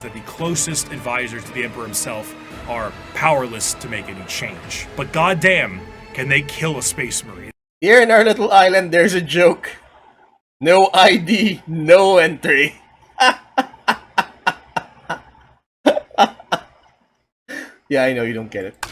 that the closest advisors to the Emperor himself are powerless to make any change. But goddamn, can they kill a Space Marine? Here in our little island, there's a joke. No ID, no entry. Yeah, I know you don't get it.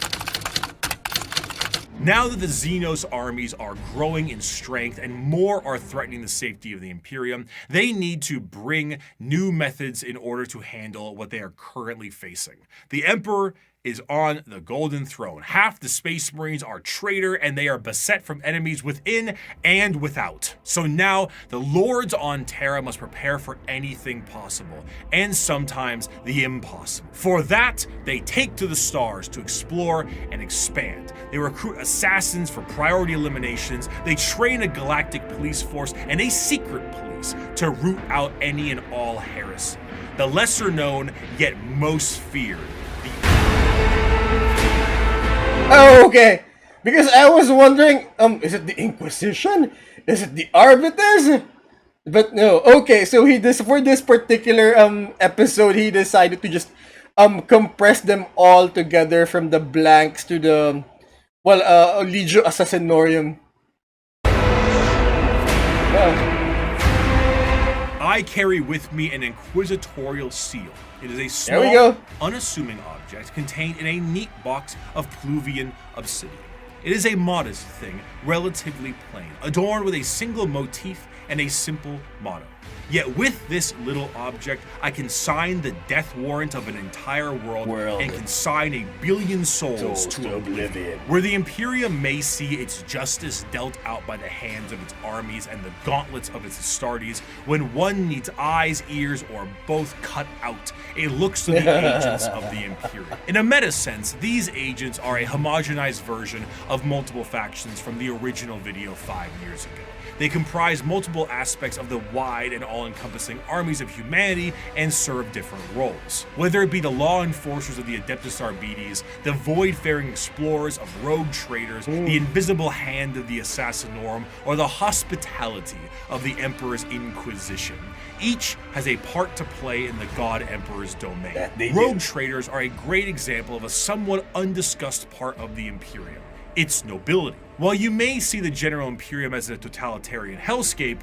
Now that the Xenos armies are growing in strength and more are threatening the safety of the Imperium, they need to bring new methods in order to handle what they are currently facing. The Emperor is on the Golden Throne. Half the Space Marines are traitor and they are beset from enemies within and without. So now the Lords on Terra must prepare for anything possible, and sometimes the impossible. For that, they take to the stars to explore and expand. They recruit assassins for priority eliminations, they train a galactic police force and a secret police to root out any and all heresy. The lesser known, yet most feared, Oh, okay. Because I was wondering, is it the Inquisition? Is it the Arbiters? But no. Okay, so for this particular episode, he decided to just compress them all together from the blanks to the Legio Assassinorium. I carry with me an inquisitorial seal. It is a There we small, go. unassuming object contained in a neat box of Pluvian obsidian. It is a modest thing, relatively plain, adorned with a single motif and a simple motto. Yet with this little object, I can sign the death warrant of an entire world. And consign a billion souls to oblivion. Where the Imperium may see its justice dealt out by the hands of its armies and the gauntlets of its Astartes, when one needs eyes, ears, or both cut out, it looks to the agents of the Imperium. In a meta sense, these agents are a homogenized version of multiple factions from the original video 5 years ago. They comprise multiple aspects of the wide and all-encompassing armies of humanity and serve different roles. Whether it be the law enforcers of the Adeptas Arbites, the void-faring explorers of rogue traders, the invisible hand of the Assassinorum, or the hospitality of the Emperor's Inquisition. Each has a part to play in the God Emperor's domain. Rogue traders are a great example of a somewhat undiscussed part of the Imperium: its nobility. While you may see the General Imperium as a totalitarian hellscape,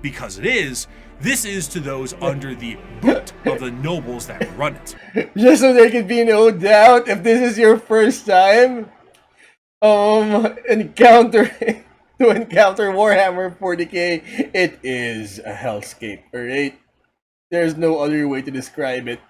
because it is, this is to those under the boot of the nobles that run it. Just so there can be no doubt, if this is your first time encountering Warhammer 40k, it is a hellscape, alright? There's no other way to describe it.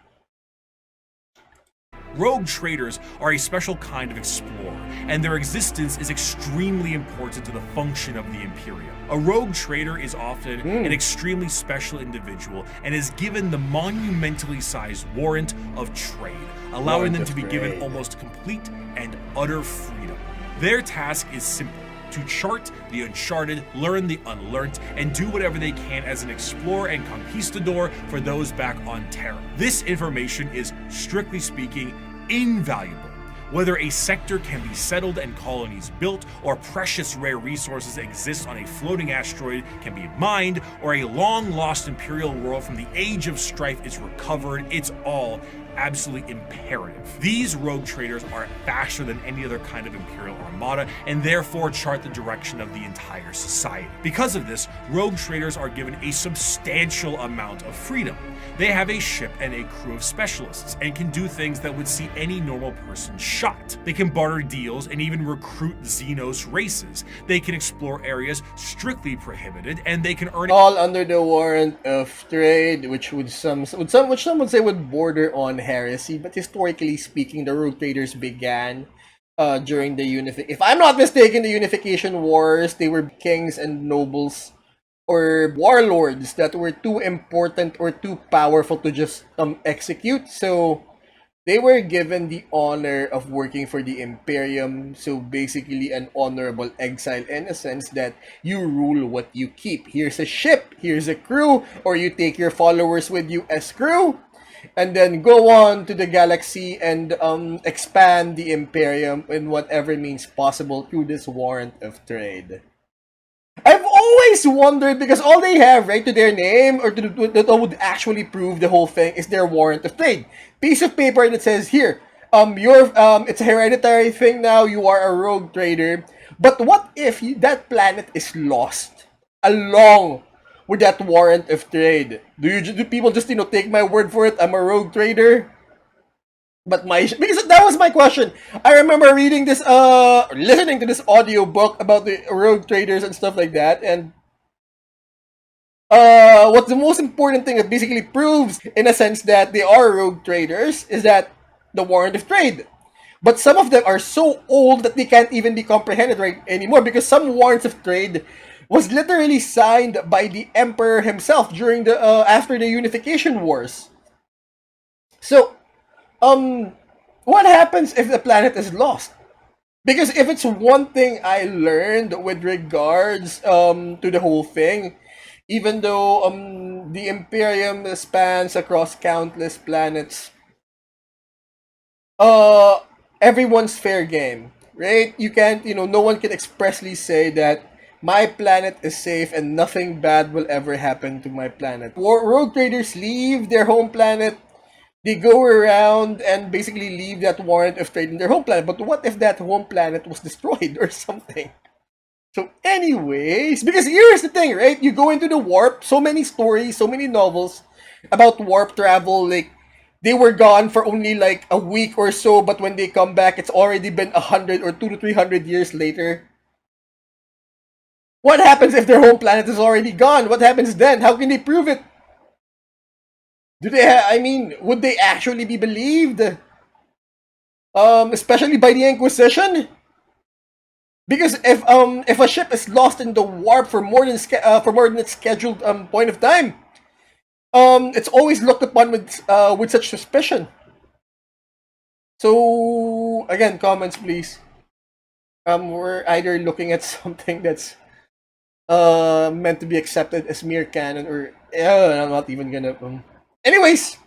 Rogue traders are a special kind of explorer, and their existence is extremely important to the function of the Imperium. A rogue trader is often an extremely special individual and is given the monumentally sized warrant of trade, allowing them to be given almost complete and utter freedom. Their task is simple: to chart the uncharted, learn the unlearned, and do whatever they can as an explorer and conquistador for those back on Terra. This information is, strictly speaking, invaluable. Whether a sector can be settled and colonies built, or precious rare resources exist on a floating asteroid can be mined, or a long-lost Imperial world from the Age of Strife is recovered, it's all absolutely imperative. These rogue traders are faster than any other kind of Imperial armada, and therefore chart the direction of the entire society. Because of this, rogue traders are given a substantial amount of freedom. They have a ship and a crew of specialists, and can do things that would see any normal person shot. They can barter deals and even recruit Xenos races. They can explore areas strictly prohibited, and they can earn all under the warrant of trade, which some would say would border on heresy, but historically speaking, the rogue traders began during the if I'm not mistaken, the Unification Wars. They were kings and nobles or warlords that were too important or too powerful to just execute, so they were given the honor of working for the Imperium. So basically an honorable exile, in a sense that you rule what you keep. Here's a ship, here's a crew, or you take your followers with you as crew, and then go on to the galaxy and expand the Imperium in whatever means possible through this warrant of trade. I've always always wondered, because all they have, right, to their name, or that would actually prove the whole thing, is their warrant of trade. Piece of paper that says, here, it's a hereditary thing now, you are a rogue trader. But what if that planet is lost along with that warrant of trade? Do people just, take my word for it, I'm a rogue trader? But because that was my question. I remember reading this, listening to this audio book about the rogue traders and stuff like that, and what's the most important thing that basically proves, in a sense, that they are rogue traders is that the warrant of trade. But some of them are so old that they can't even be comprehended right anymore, because some warrants of trade was literally signed by the emperor himself during the after the Unification Wars. So, what happens if the planet is lost? Because if it's one thing I learned with regards to the whole thing, even though the Imperium spans across countless planets, everyone's fair game, right? You can't, no one can expressly say that my planet is safe and nothing bad will ever happen to my planet. Rogue traders leave their home planet. They go around and basically leave that warrant of trade in their home planet. But what if that home planet was destroyed or something? So anyways, because here's the thing, right? You go into the warp, so many stories, so many novels about warp travel, like, they were gone for only like a week or so, but when they come back, it's already been 100 or 200 to 300 years later. What happens if their home planet is already gone? What happens then? How can they prove it? Would they actually be believed? Especially by the Inquisition? Because if a ship is lost in the warp for more than its scheduled point of time, it's always looked upon with such suspicion. So again, comments please. We're either looking at something that's meant to be accepted as mere canon, or I'm not even gonna. Anyways,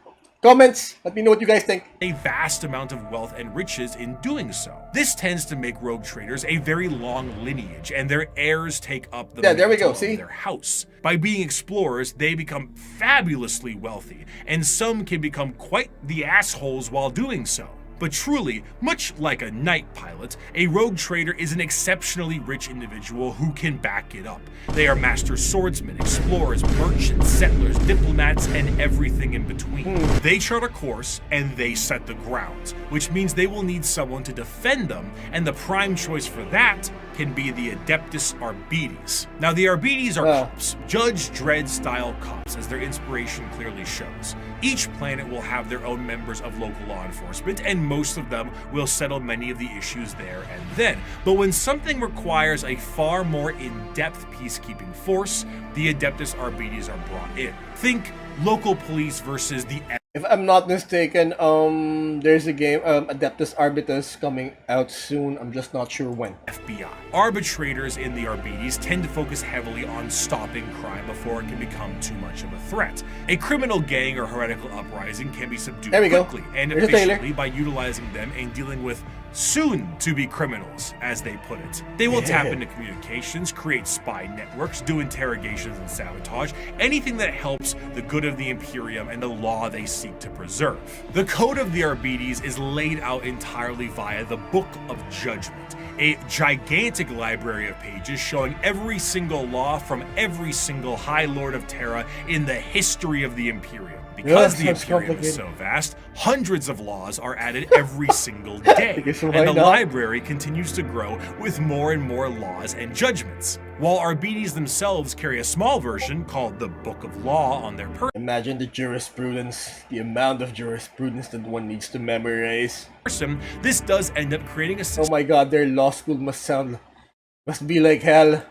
comments. Let me know what you guys think. A vast amount of wealth and riches in doing so. This tends to make rogue traders a very long lineage, and their heirs take up the there we go. mantle of their house. By being explorers, they become fabulously wealthy, and some can become quite the assholes while doing so. But truly, much like a night pilot, a rogue trader is an exceptionally rich individual who can back it up. They are master swordsmen, explorers, merchants, settlers, diplomats, and everything in between. They chart a course, and they set the grounds, which means they will need someone to defend them, and the prime choice for that can be the Adeptas Arbites. Now, the Arbites are cops, Judge Dredd-style cops, as their inspiration clearly shows. Each planet will have their own members of local law enforcement, and most of them will settle many of the issues there and then. But when something requires a far more in-depth peacekeeping force, the Adeptas Arbites are brought in. Think local police versus the... If I'm not mistaken, there's a game, Adeptas Arbites, coming out soon. I'm just not sure when. FBI. Arbitrators in the Arbites tend to focus heavily on stopping crime before it can become too much of a threat. A criminal gang or heretical uprising can be subdued quickly and efficiently by utilizing them and dealing with soon-to-be criminals, as they put it. They will tap into communications, create spy networks, do interrogations and sabotage, anything that helps the good of the Imperium and the law they seek to preserve. The Code of the Arbites is laid out entirely via the Book of Judgment, a gigantic library of pages showing every single law from every single High Lord of Terra in the history of the Imperium. Because the Imperium is so vast, hundreds of laws are added every single day, and the library continues to grow with more and more laws and judgments. While Arbites themselves carry a small version called the Book of Law on their person. Imagine the jurisprudence, the amount of jurisprudence that one needs to memorize. This does end up creating a system. Oh my god, their law school must be like hell.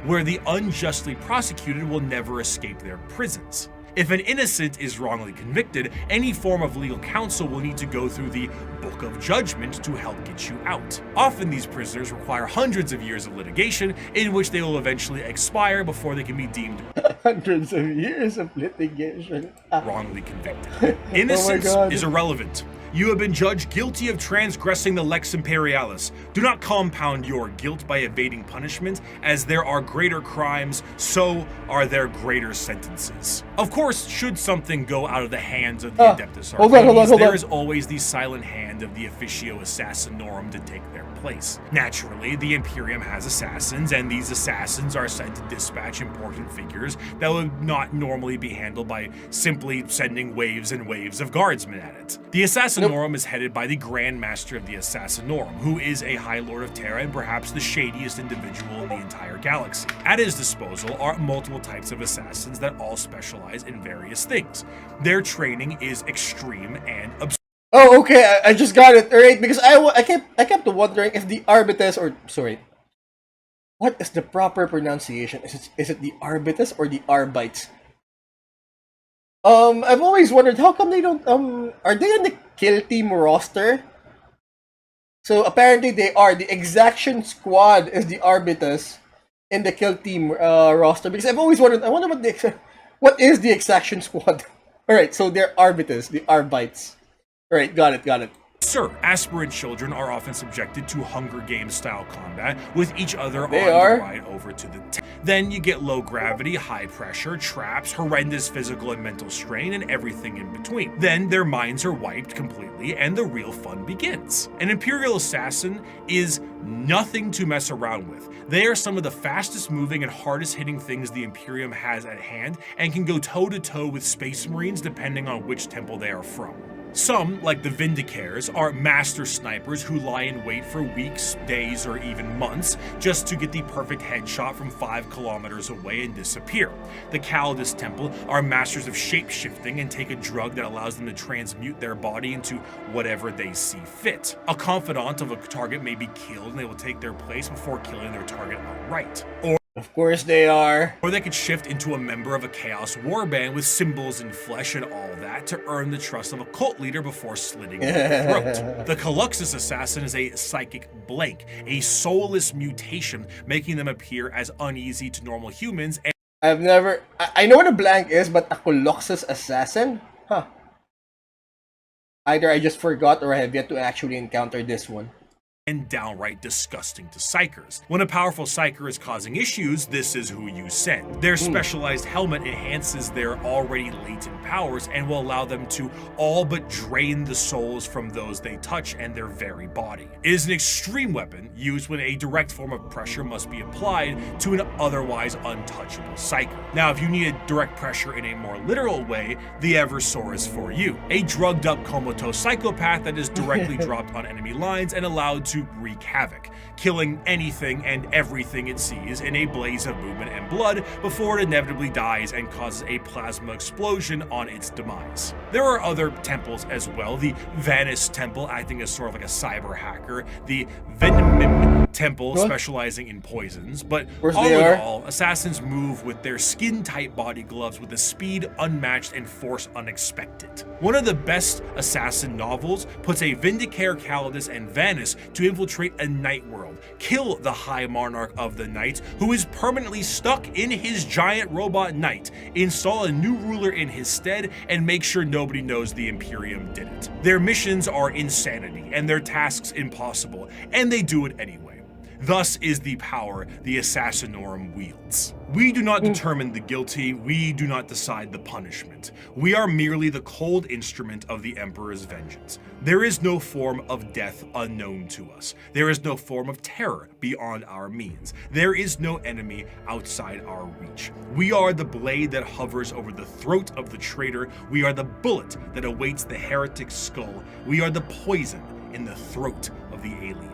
Where the unjustly prosecuted will never escape their prisons. If an innocent is wrongly convicted, any form of legal counsel will need to go through the Book of Judgment to help get you out. Often these prisoners require hundreds of years of litigation, in which they will eventually expire before they can be deemed hundreds of years of litigation wrongly convicted. Innocence is irrelevant. You have been judged guilty of transgressing the Lex Imperialis. Do not compound your guilt by evading punishment, as there are greater crimes, so are there greater sentences. Of course, should something go out of the hands of the Adeptas Arcades, there is always the silent hand of the Officio Assassinorum to take their place. Naturally, the Imperium has assassins, and these assassins are sent to dispatch important figures that would not normally be handled by simply sending waves and waves of guardsmen at it. The Assassinorum is headed by the Grand Master of the Assassinorum, who is a High Lord of Terra and perhaps the shadiest individual in the entire galaxy. At his disposal are multiple types of assassins that all specialize in various things. Their training is extreme and absurd. Oh, okay. I just got it. All right, because I kept wondering if the Arbites or sorry, what is the proper pronunciation? Is it the Arbites or the Arbites? I've always wondered how come they don't are they on the kill team roster? So apparently they are. The Exaction Squad is the Arbites in the kill team roster, because I've always wondered. I wonder what is the Exaction Squad. All right, so they're Arbites, the Arbites. All right, got it. Sir, aspirant children are often subjected to Hunger Games style combat with each other on the ride over to the Then you get low gravity, high pressure, traps, horrendous physical and mental strain, and everything in between. Then their minds are wiped completely and the real fun begins. An Imperial Assassin is nothing to mess around with. They are some of the fastest moving and hardest hitting things the Imperium has at hand and can go toe to toe with Space Marines depending on which temple they are from. Some, like the Vindicares, are master snipers who lie in wait for weeks, days, or even months just to get the perfect headshot from 5 kilometers away and disappear. The Calidus Temple are masters of shape-shifting and take a drug that allows them to transmute their body into whatever they see fit. A confidant of a target may be killed and they will take their place before killing their target outright. Of course they are. Or they could shift into a member of a Chaos Warband with symbols and flesh and all that to earn the trust of a cult leader before slitting their throat. The Caluxus Assassin is a psychic blank, a soulless mutation, making them appear as uneasy to normal humans. I know what a blank is, but a Caluxus Assassin? Huh. Either I just forgot or I have yet to actually encounter this one. And downright disgusting to psychers. When a powerful psyker is causing issues, this is who you send. Their specialized helmet enhances their already latent powers and will allow them to all but drain the souls from those they touch and their very body. It is an extreme weapon used when a direct form of pressure must be applied to an otherwise untouchable psyker. Now, if you need a direct pressure in a more literal way, the Eversor is for you. A drugged up comatose psychopath that is directly dropped on enemy lines and allowed to wreak havoc, killing anything and everything it sees in a blaze of movement and blood before it inevitably dies and causes a plasma explosion on its demise. There are other temples as well, the Vanis Temple acting as sort of like a cyber hacker, the Venomim Temple specializing in poisons, but all in all, assassins move with their skin-tight body gloves with a speed unmatched and force unexpected. One of the best assassin novels puts a Vindicare Calidus and Vanis to infiltrate a night world, kill the High Monarch of the Night, who is permanently stuck in his giant robot knight, install a new ruler in his stead, and make sure nobody knows the Imperium did it. Their missions are insanity, and their tasks impossible, and they do it anyway. Thus is the power the Assassinorum wields. We do not determine the guilty, we do not decide the punishment. We are merely the cold instrument of the Emperor's vengeance. There is no form of death unknown to us. There is no form of terror beyond our means. There is no enemy outside our reach. We are the blade that hovers over the throat of the traitor. We are the bullet that awaits the heretic's skull. We are the poison in the throat of the alien.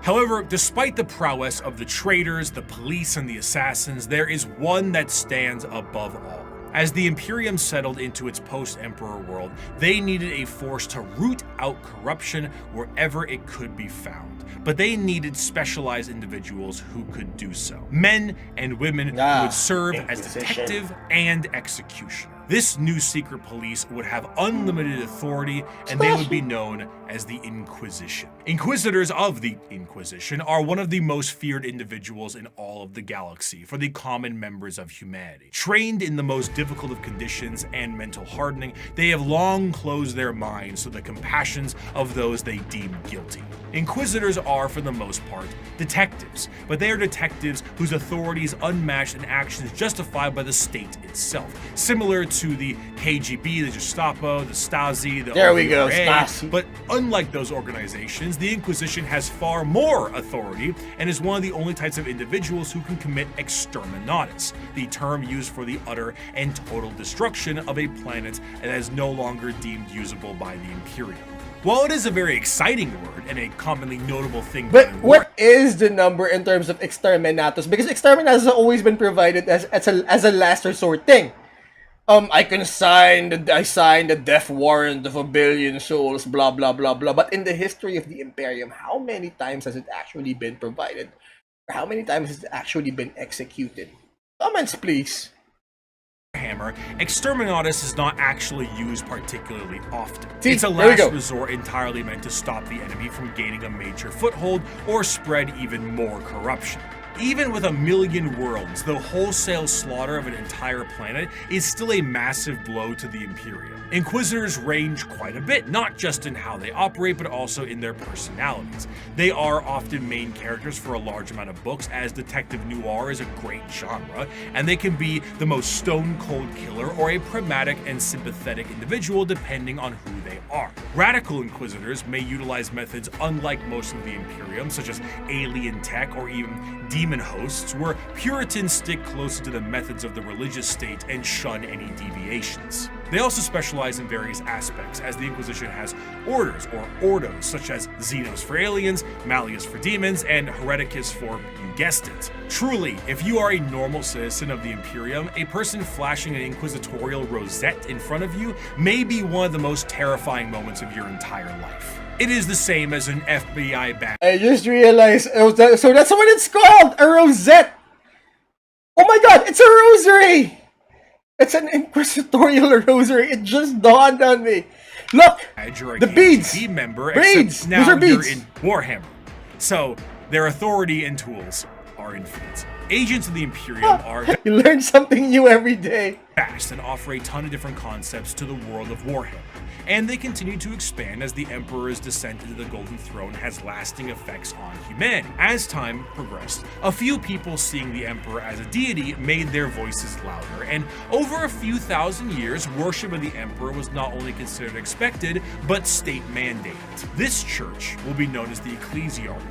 However, despite the prowess of the traitors, the police, and the assassins, there is one that stands above all. As the Imperium settled into its post-Emperor world, they needed a force to root out corruption wherever it could be found. But they needed specialized individuals who could do so. Men and women who would serve as detective and executioner. This new secret police would have unlimited authority, and they would be known as the Inquisition. Inquisitors of the Inquisition are one of the most feared individuals in all of the galaxy for the common members of humanity. Trained in the most difficult of conditions and mental hardening, they have long closed their minds to the compassions of those they deem guilty. Inquisitors are, for the most part, detectives, but they are detectives whose authority is unmatched and actions justified by the state itself. Similar to the KGB, the Gestapo, the Stasi, the There we go, OVRA, Stasi. but unlike those organizations, the Inquisition has far more authority and is one of the only types of individuals who can commit exterminatus, the term used for the utter and total destruction of a planet that is no longer deemed usable by the Imperium. While it is a very exciting word and a commonly notable thing, But what is the number in terms of exterminatus? Because exterminatus has always been provided as a last resort thing. I signed the death warrant of 1 billion souls, blah blah blah blah. But in the history of the Imperium, how many times has it actually been provided? Or how many times has it actually been executed? Comments, please. Warhammer, exterminatus is not actually used particularly often. See, it's a there we last go. resort entirely meant to stop the enemy from gaining a major foothold or spread even more corruption. Even with 1 million worlds, the wholesale slaughter of an entire planet is still a massive blow to the Imperium. Inquisitors range quite a bit, not just in how they operate, but also in their personalities. They are often main characters for a large amount of books, as detective noir is a great genre, and they can be the most stone-cold killer or a pragmatic and sympathetic individual depending on who they are. Radical Inquisitors may utilize methods unlike most of the Imperium, such as alien tech or even demon hosts, where Puritans stick closer to the methods of the religious state and shun any deviations. They also specialize in various aspects, as the Inquisition has orders or ordos, such as Xenos for aliens, Malleus for demons, and Hereticus for, you guessed it. Truly, if you are a normal citizen of the Imperium, a person flashing an inquisitorial rosette in front of you may be one of the most terrifying moments of your entire life. It is the same as an FBI badge. I just realized, so that's what it's called, a rosette. Oh my god, it's a rosary. It's an inquisitorial rosary. It just dawned on me. Look, You're a the beads. KGB member, Beads. except now Those are you're beads. in Warhammer. So their authority and tools are infinite. Agents of the Imperium are You learn something new every day. vast and offer a ton of different concepts to the world of Warhammer. And they continue to expand as the Emperor's descent into the Golden Throne has lasting effects on humanity. As time progressed, a few people seeing the Emperor as a deity made their voices louder, and over a few thousand years, worship of the Emperor was not only considered expected, but state mandated. This church will be known as the Ecclesiarchy,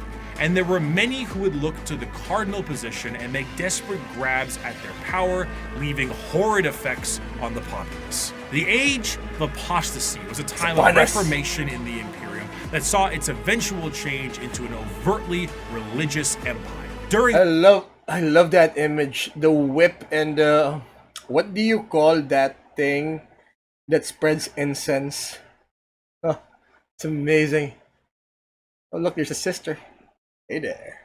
and there were many who would look to the cardinal position and make desperate grabs at their power, leaving horrid effects on the populace. The Age of Apostasy was a time of reformation in the Imperium that saw its eventual change into an overtly religious empire. During I love that image. The whip and what do you call that thing that spreads incense? Oh, it's amazing. Oh look, there's a sister. Hey there.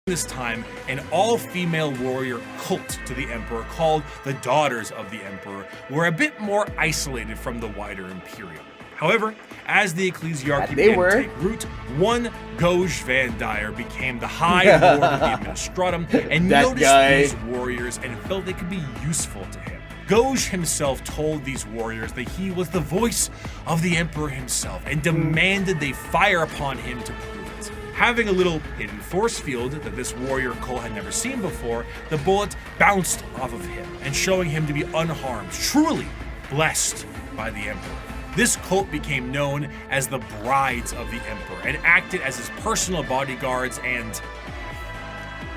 this time, an all-female warrior cult to the Emperor called the Daughters of the Emperor were a bit more isolated from the wider Imperium. However, as the Ecclesiarchy began to take root, one Goj Van Dyer became the High Lord of the Administratum and noticed these warriors and felt they could be useful to him. Goj himself told these warriors that he was the voice of the Emperor himself and demanded they fire upon him to prove it. Having a little hidden force field that this warrior cult had never seen before, the bullet bounced off of him and showing him to be unharmed, truly blessed by the Emperor. This cult became known as the Brides of the Emperor and acted as his personal bodyguards and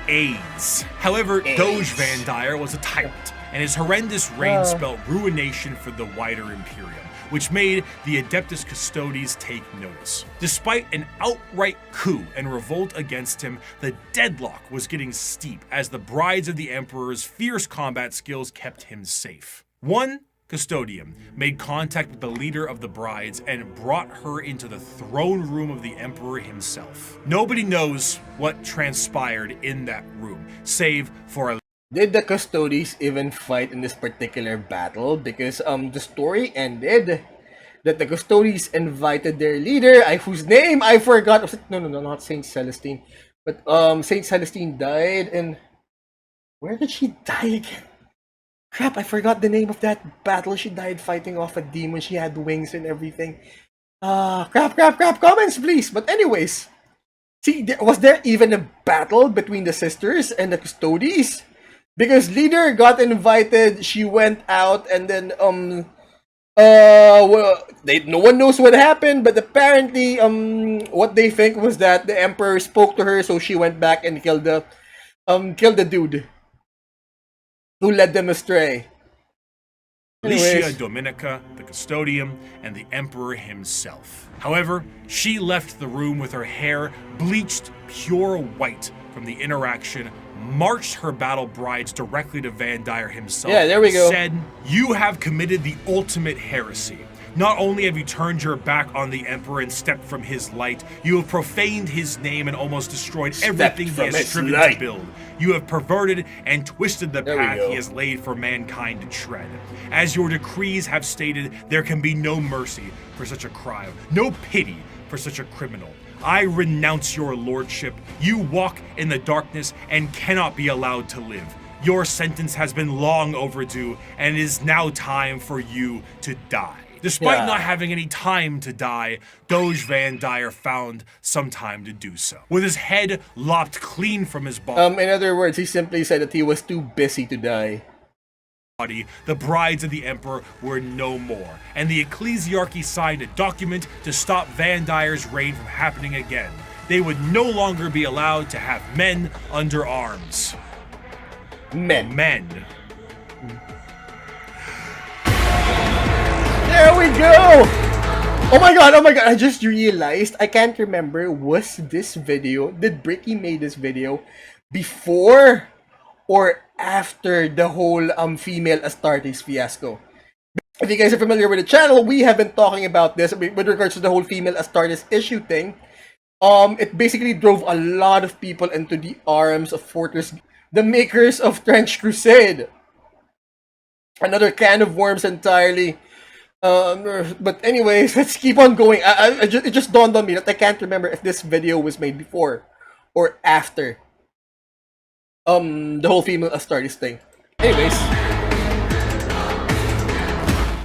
aides. However, Goj Van Dyer was a tyrant, and his horrendous reign spelled ruination for the wider Imperium, which made the Adeptas Custodes take notice. Despite an outright coup and revolt against him, the deadlock was getting steep as the Brides of the Emperor's fierce combat skills kept him safe. One Custodian made contact with the leader of the Brides and brought her into the throne room of the Emperor himself. Nobody knows what transpired in that room, save for a Did the Custodes even fight in this particular battle? Because the story ended that the Custodes invited their leader, whose name I forgot. Was it, no, not Saint Celestine, but Saint Celestine died, and where did she die again? Crap, I forgot the name of that battle. She died fighting off a demon. She had wings and everything. Crap. Comments, please. But anyways, see, was there even a battle between the sisters and the Custodes? Because leader got invited, she went out, and then well, no one knows what happened, but apparently what they think was that the emperor spoke to her, so she went back and killed the dude who led them astray. Alicia Dominica, the custodian, and the emperor himself. However, she left the room with her hair bleached pure white from the interaction, marched her battle brides directly to Van Dyer himself. Yeah, there we go. Said, "You have committed the ultimate heresy. Not only have you turned your back on the emperor and stepped from his light, you have profaned his name and almost destroyed everything he has striven to build. You have perverted and twisted the path he has laid for mankind to tread. As your decrees have stated, there can be no mercy for such a crime, no pity for such a criminal. I renounce your lordship. You walk in the darkness and cannot be allowed to live. Your sentence has been long overdue, and it is now time for you to die." Despite not having any time to die, Doge Van Dyer found some time to do so. With his head lopped clean from his body, In other words, he simply said that he was too busy to die. the brides of the emperor were no more, and the ecclesiarchy signed a document to stop Van Dyer's reign from happening again. They would no longer be allowed to have men under arms. Men. There we go! Oh my god, I just realized, I can't remember, did Bricky made this video before or after the whole female Astartes fiasco? If you guys are familiar with the channel, we have been talking about this with regards to the whole female Astartes issue thing. It basically drove a lot of people into the arms of Fortress, the makers of Trench Crusade. Another can of worms entirely. But anyways, let's keep on going. It just dawned on me that I can't remember if this video was made before or after the whole female Astartes thing. Anyways,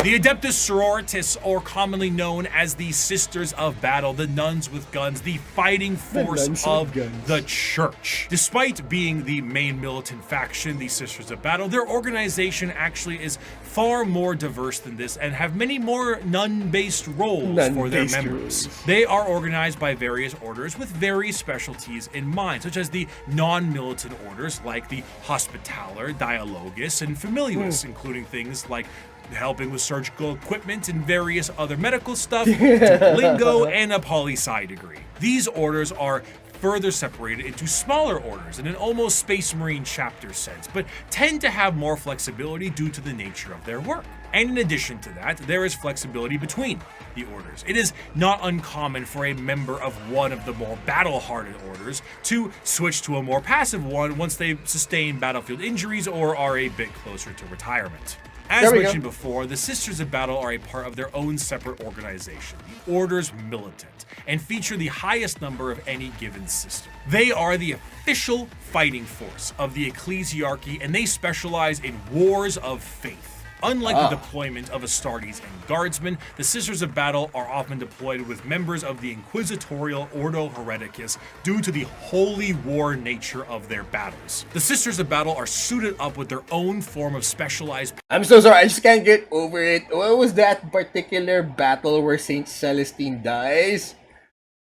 the Adeptas Sororitas, or commonly known as the Sisters of Battle, the nuns with guns, the fighting force of the church. Despite being the main militant faction, the Sisters of Battle, their organization actually is far more diverse than this and have many more nun-based roles for their members. They are organized by various orders with various specialties in mind, such as the non-militant orders like the Hospitaller, Dialogus, and Familius, including things like helping with surgical equipment and various other medical stuff, to lingo and a poli-sci degree. These orders are further separated into smaller orders in an almost Space Marine chapter sense, but tend to have more flexibility due to the nature of their work. And in addition to that, there is flexibility between the orders. It is not uncommon for a member of one of the more battle-hardened orders to switch to a more passive one once they've sustained battlefield injuries or are a bit closer to retirement. As mentioned before, the Sisters of Battle are a part of their own separate organization, the Order's Militant, and feature the highest number of any given system. They are the official fighting force of the ecclesiarchy, and they specialize in wars of faith. Unlike the deployment of Astartes and Guardsmen, the Sisters of Battle are often deployed with members of the Inquisitorial Ordo Hereticus due to the holy war nature of their battles. The Sisters of Battle are suited up with their own form of specialized... I'm so sorry, I just can't get over it. What was that particular battle where Saint Celestine dies?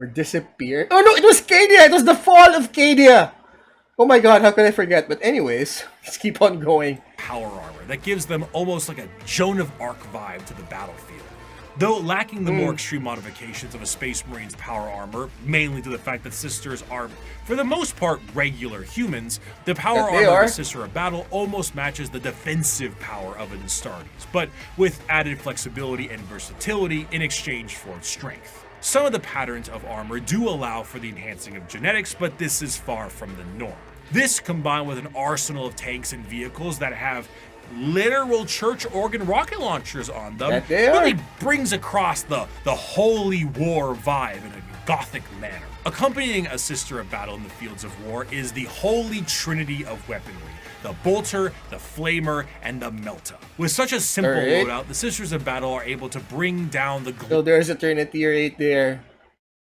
Or disappeared? Oh no, it was Cadia! It was the fall of Cadia! Oh my god, how could I forget? But anyways, let's keep on going. Power armor that gives them almost like a Joan of Arc vibe to the battlefield. Though lacking the more extreme modifications of a Space Marine's power armor, mainly to the fact that Sisters are, for the most part, regular humans, the power armor of a Sister of Battle almost matches the defensive power of an Astartes, but with added flexibility and versatility in exchange for its strength. Some of the patterns of armor do allow for the enhancing of genetics, but this is far from the norm. This, combined with an arsenal of tanks and vehicles that have literal church organ rocket launchers on them, That they are. really brings across the holy war vibe in a gothic manner. Accompanying a sister of battle in the fields of war is the holy trinity of weaponry: the bolter, the flamer, and the melta. With such a simple Alright. loadout, the sisters of battle are able to bring down the So there's Eternity right there.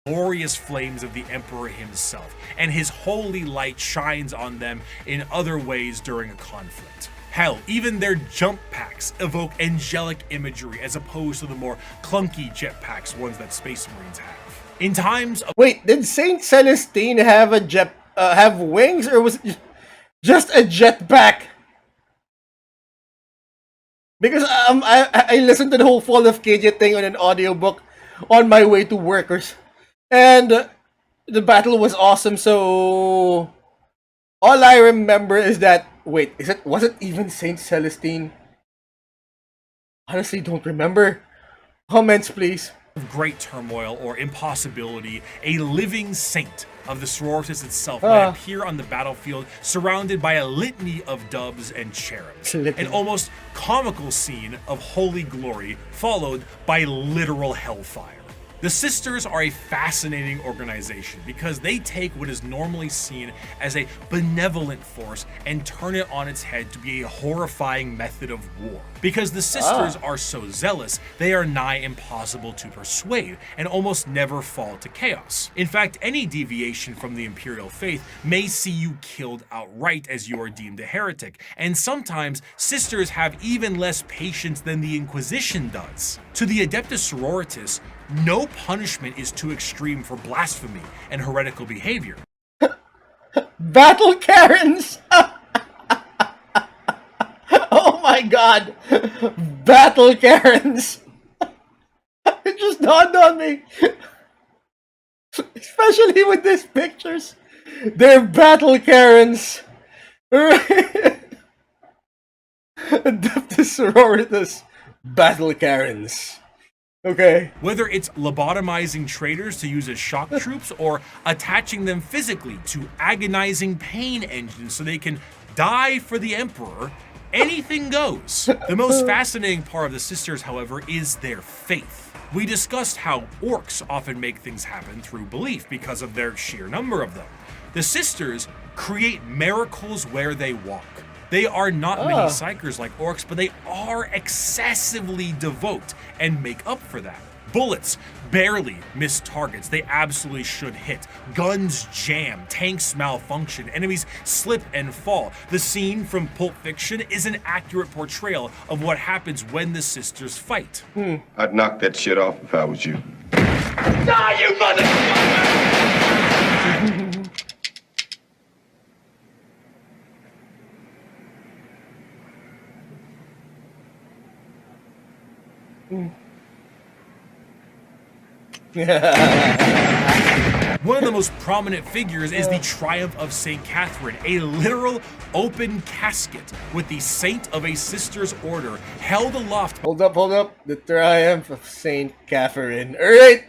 glorious flames of the Emperor himself, and his holy light shines on them in other ways during a conflict. Hell, even their jump packs evoke angelic imagery as opposed to the more clunky jetpacks, ones that Space Marines have. In times of Wait, did Saint Celestine have a have wings, or was it just a jetpack? Because I listened to the whole Fall of KJ thing on an audiobook on my way to work, and the battle was awesome. So all I remember is that was it even Saint Celestine? Honestly, don't remember. Comments, please. great turmoil or impossibility, a living saint of the Sororitas itself might appear on the battlefield surrounded by a litany of doves and cherubs. An almost comical scene of holy glory followed by literal hellfire. The Sisters are a fascinating organization because they take what is normally seen as a benevolent force and turn it on its head to be a horrifying method of war. Because the Sisters are so zealous, they are nigh impossible to persuade and almost never fall to chaos. In fact, any deviation from the Imperial faith may see you killed outright as you are deemed a heretic, and sometimes Sisters have even less patience than the Inquisition does. To the Adeptas Sororitas, no punishment is too extreme for blasphemy and heretical behavior. Battle Karens! Oh my god! Battle Karens! It just dawned on me! Especially with these pictures. They're Battle Karens! Adeptus Sororitas Battle Karens. Okay. Whether it's lobotomizing traitors to use as shock troops or attaching them physically to agonizing pain engines so they can die for the Emperor, anything goes. The most fascinating part of the Sisters, however, is their faith. We discussed how orcs often make things happen through belief because of their sheer number of them. The Sisters create miracles where they walk. They are not many psychers like orcs, but they are excessively devout and make up for that. Bullets barely miss targets they absolutely should hit. Guns jam, tanks malfunction, enemies slip and fall. The scene from Pulp Fiction is an accurate portrayal of what happens when the Sisters fight. I'd knock that shit off if I was you. Die, you motherfucker! One of the most prominent figures is the Triumph of St. Catherine, a literal open casket with the Saint of a Sister's Order held aloft. Hold up. The Triumph of Saint Catherine. Alright.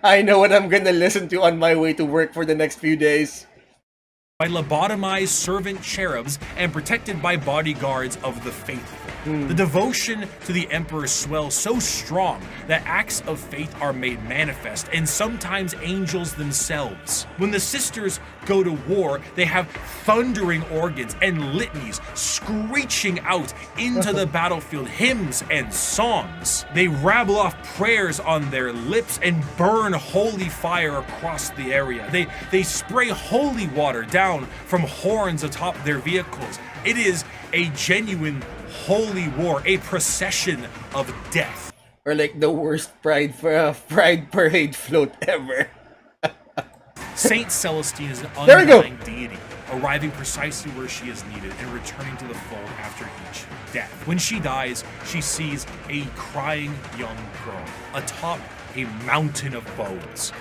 I know what I'm gonna listen to on my way to work for the next few days. By lobotomized servant cherubs and protected by bodyguards of the faithful. The devotion to the Emperor swells so strong that acts of faith are made manifest, and sometimes angels themselves. When the Sisters go to war, they have thundering organs and litanies screeching out into the battlefield, hymns and songs. They rabble off prayers on their lips and burn holy fire across the area. They spray holy water down from horns atop their vehicles. It is a genuine holy war, a procession of death. Or like the worst pride parade float ever. Saint Celestine is an There we go. undying deity, arriving precisely where she is needed and returning to the fold after each death. When she dies, she sees a crying young girl atop a mountain of bones.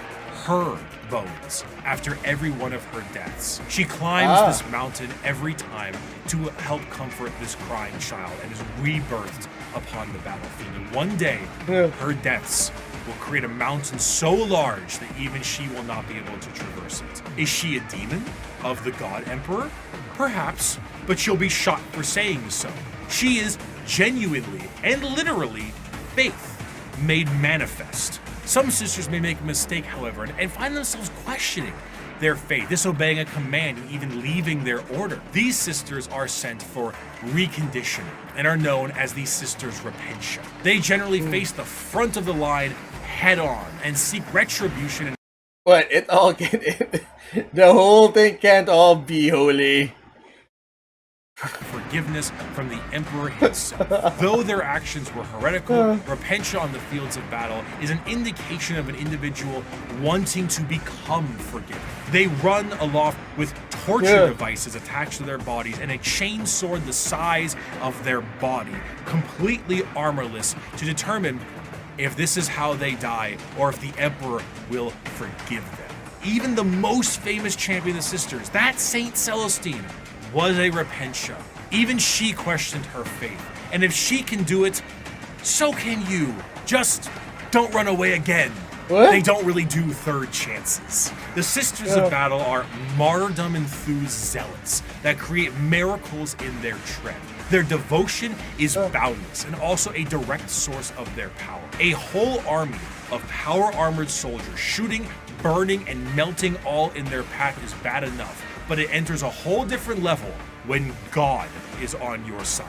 Her bones after every one of her deaths. She climbs this mountain every time to help comfort this crying child and is rebirthed upon the battlefield. And one day, her deaths will create a mountain so large that even she will not be able to traverse it. Is she a demon of the God Emperor? Perhaps, but she'll be shot for saying so. She is genuinely and literally faith made manifest. Some sisters may make a mistake, however, and find themselves questioning their faith, disobeying a command, and even leaving their order. These sisters are sent for reconditioning and are known as the Sisters Repentia. They generally face the front of the line head on and seek retribution. But it all can. The whole thing can't all be holy. Forgiveness from the Emperor himself. Though their actions were heretical, repentia on the fields of battle is an indication of an individual wanting to become forgiven. They run aloft with torture devices attached to their bodies and a chain sword the size of their body, completely armorless, to determine if this is how they die or if the Emperor will forgive them. Even the most famous champion of the sisters, that Saint Celestine, was a repentia. Even she questioned her faith. And if she can do it, so can you. Just don't run away again. What? They don't really do third chances. The Sisters of Battle are martyrdom-enthused zealots that create miracles in their tread. Their devotion is boundless and also a direct source of their power. A whole army of power-armored soldiers shooting, burning, and melting all in their path is bad enough, but it enters a whole different level when God is on your side.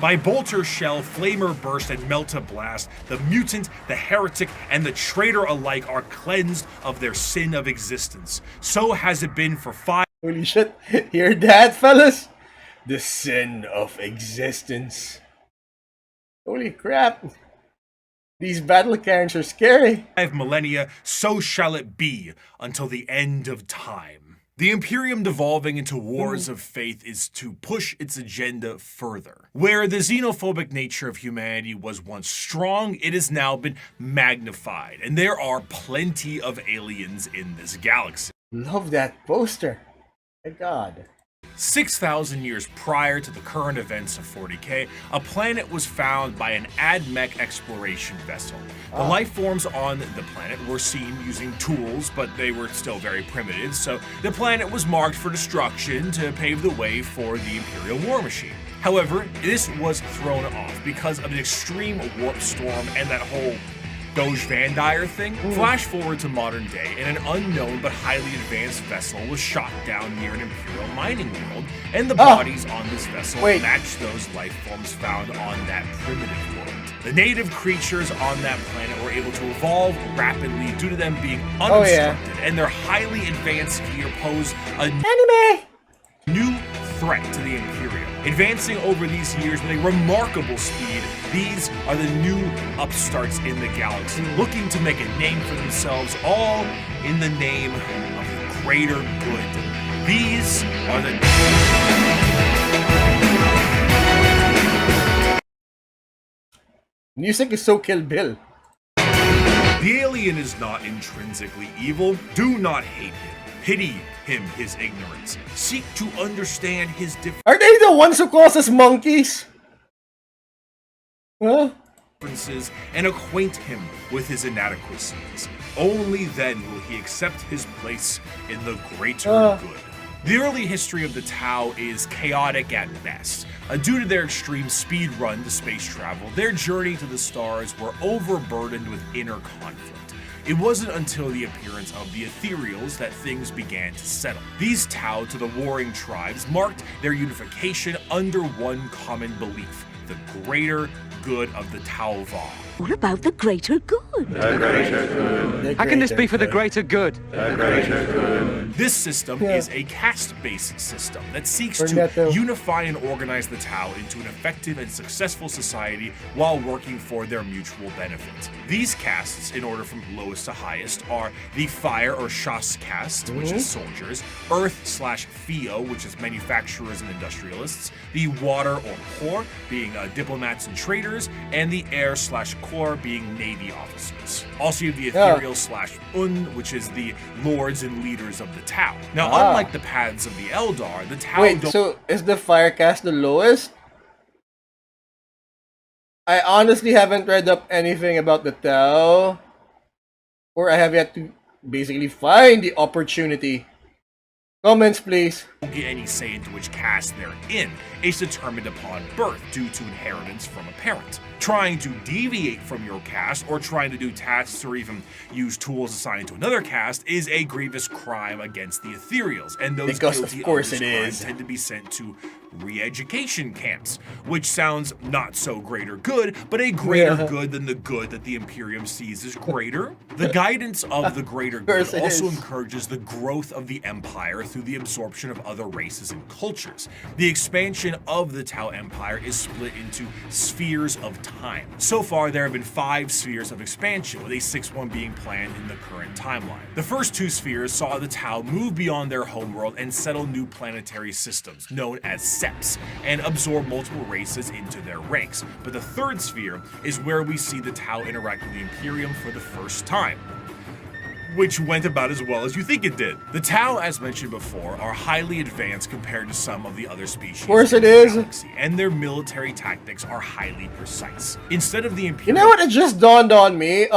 By bolter shell, flamer burst, and melta blast, the mutant, the heretic, and the traitor alike are cleansed of their sin of existence. So has it been for 5. Holy shit. Hear that, fellas? The sin of existence. Holy crap. These battle Karens are scary. 5 millennia, so shall it be until the end of time. The Imperium devolving into wars of faith is to push its agenda further. Where the xenophobic nature of humanity was once strong, it has now been magnified, and there are plenty of aliens in this galaxy. Love that poster. My God. 6,000 years prior to the current events of 40K, a planet was found by an AdMech exploration vessel. The life forms on the planet were seen using tools, but they were still very primitive, so the planet was marked for destruction to pave the way for the Imperial war machine. However, this was thrown off because of an extreme warp storm and that whole Doge Van Dyer thing. Flash forward to modern day, and an unknown but highly advanced vessel was shot down near an Imperial mining world, and the bodies on this vessel matched those life forms found on that primitive world. The native creatures on that planet were able to evolve rapidly due to them being unobstructed, and their highly advanced gear posed a new threat to the Imperium. Advancing over these years with a remarkable speed, these are the new upstarts in the galaxy, looking to make a name for themselves, all in the name of the greater good. These are the... Music is so Kill Bill. The alien is not intrinsically evil. Do not hate him. Pity him his ignorance. Seek to understand his Are they the ones who calls us monkeys? Huh? differences and acquaint him with his inadequacies. Only then will he accept his place in the greater good. The early history of the Tau is chaotic at best. Due to their extreme speed run to space travel, their journey to the stars were overburdened with inner conflict. It wasn't until the appearance of the Ethereals that things began to settle. These Tau to the warring tribes marked their unification under one common belief: the greater good of the Tau Va. What about the greater good? The greater good. How can this be for the greater good? The greater good. This system is a caste-based system that seeks to unify and organize the Tau into an effective and successful society while working for their mutual benefit. These castes, in order from lowest to highest, are the Fire or Shas caste, which is soldiers, Earth/Theo, which is manufacturers and industrialists, the Water or Core, being diplomats and traders, and the Air/Core, being Navy officers. Also, you have the Ethereal/Un, which is the lords and leaders of the Tau. Now, unlike the paths of the Eldar, the Tau so is the Firecast the lowest? I honestly haven't read up anything about the Tau. Or I have yet to basically find the opportunity. Comments, please. Don't get any say into which caste they're in. It's determined upon birth due to inheritance from a parent. Trying to deviate from your caste or trying to do tasks or even use tools assigned to another caste is a grievous crime against the ethereals, and those Because guilty of course this it crime is. tend to be sent to re-education camps, which sounds not so greater good, but a greater good than the good that the Imperium sees as greater. The guidance of the greater good course it also is. encourages the growth of the Empire through the absorption of other races and cultures. The expansion of the Tau Empire is split into spheres of time. So far, there have been 5 spheres of expansion, with a 6th one being planned in the current timeline. The first 2 spheres saw the Tau move beyond their homeworld and settle new planetary systems, known as seps, and absorb multiple races into their ranks. But the 3rd sphere is where we see the Tau interact with the Imperium for the first time, which went about as well as you think it did. The Tau, as mentioned before, are highly advanced compared to some of the other species. Of course it in the is. galaxy, and their military tactics are highly precise. Instead of the You Imperium, know what? It just dawned on me.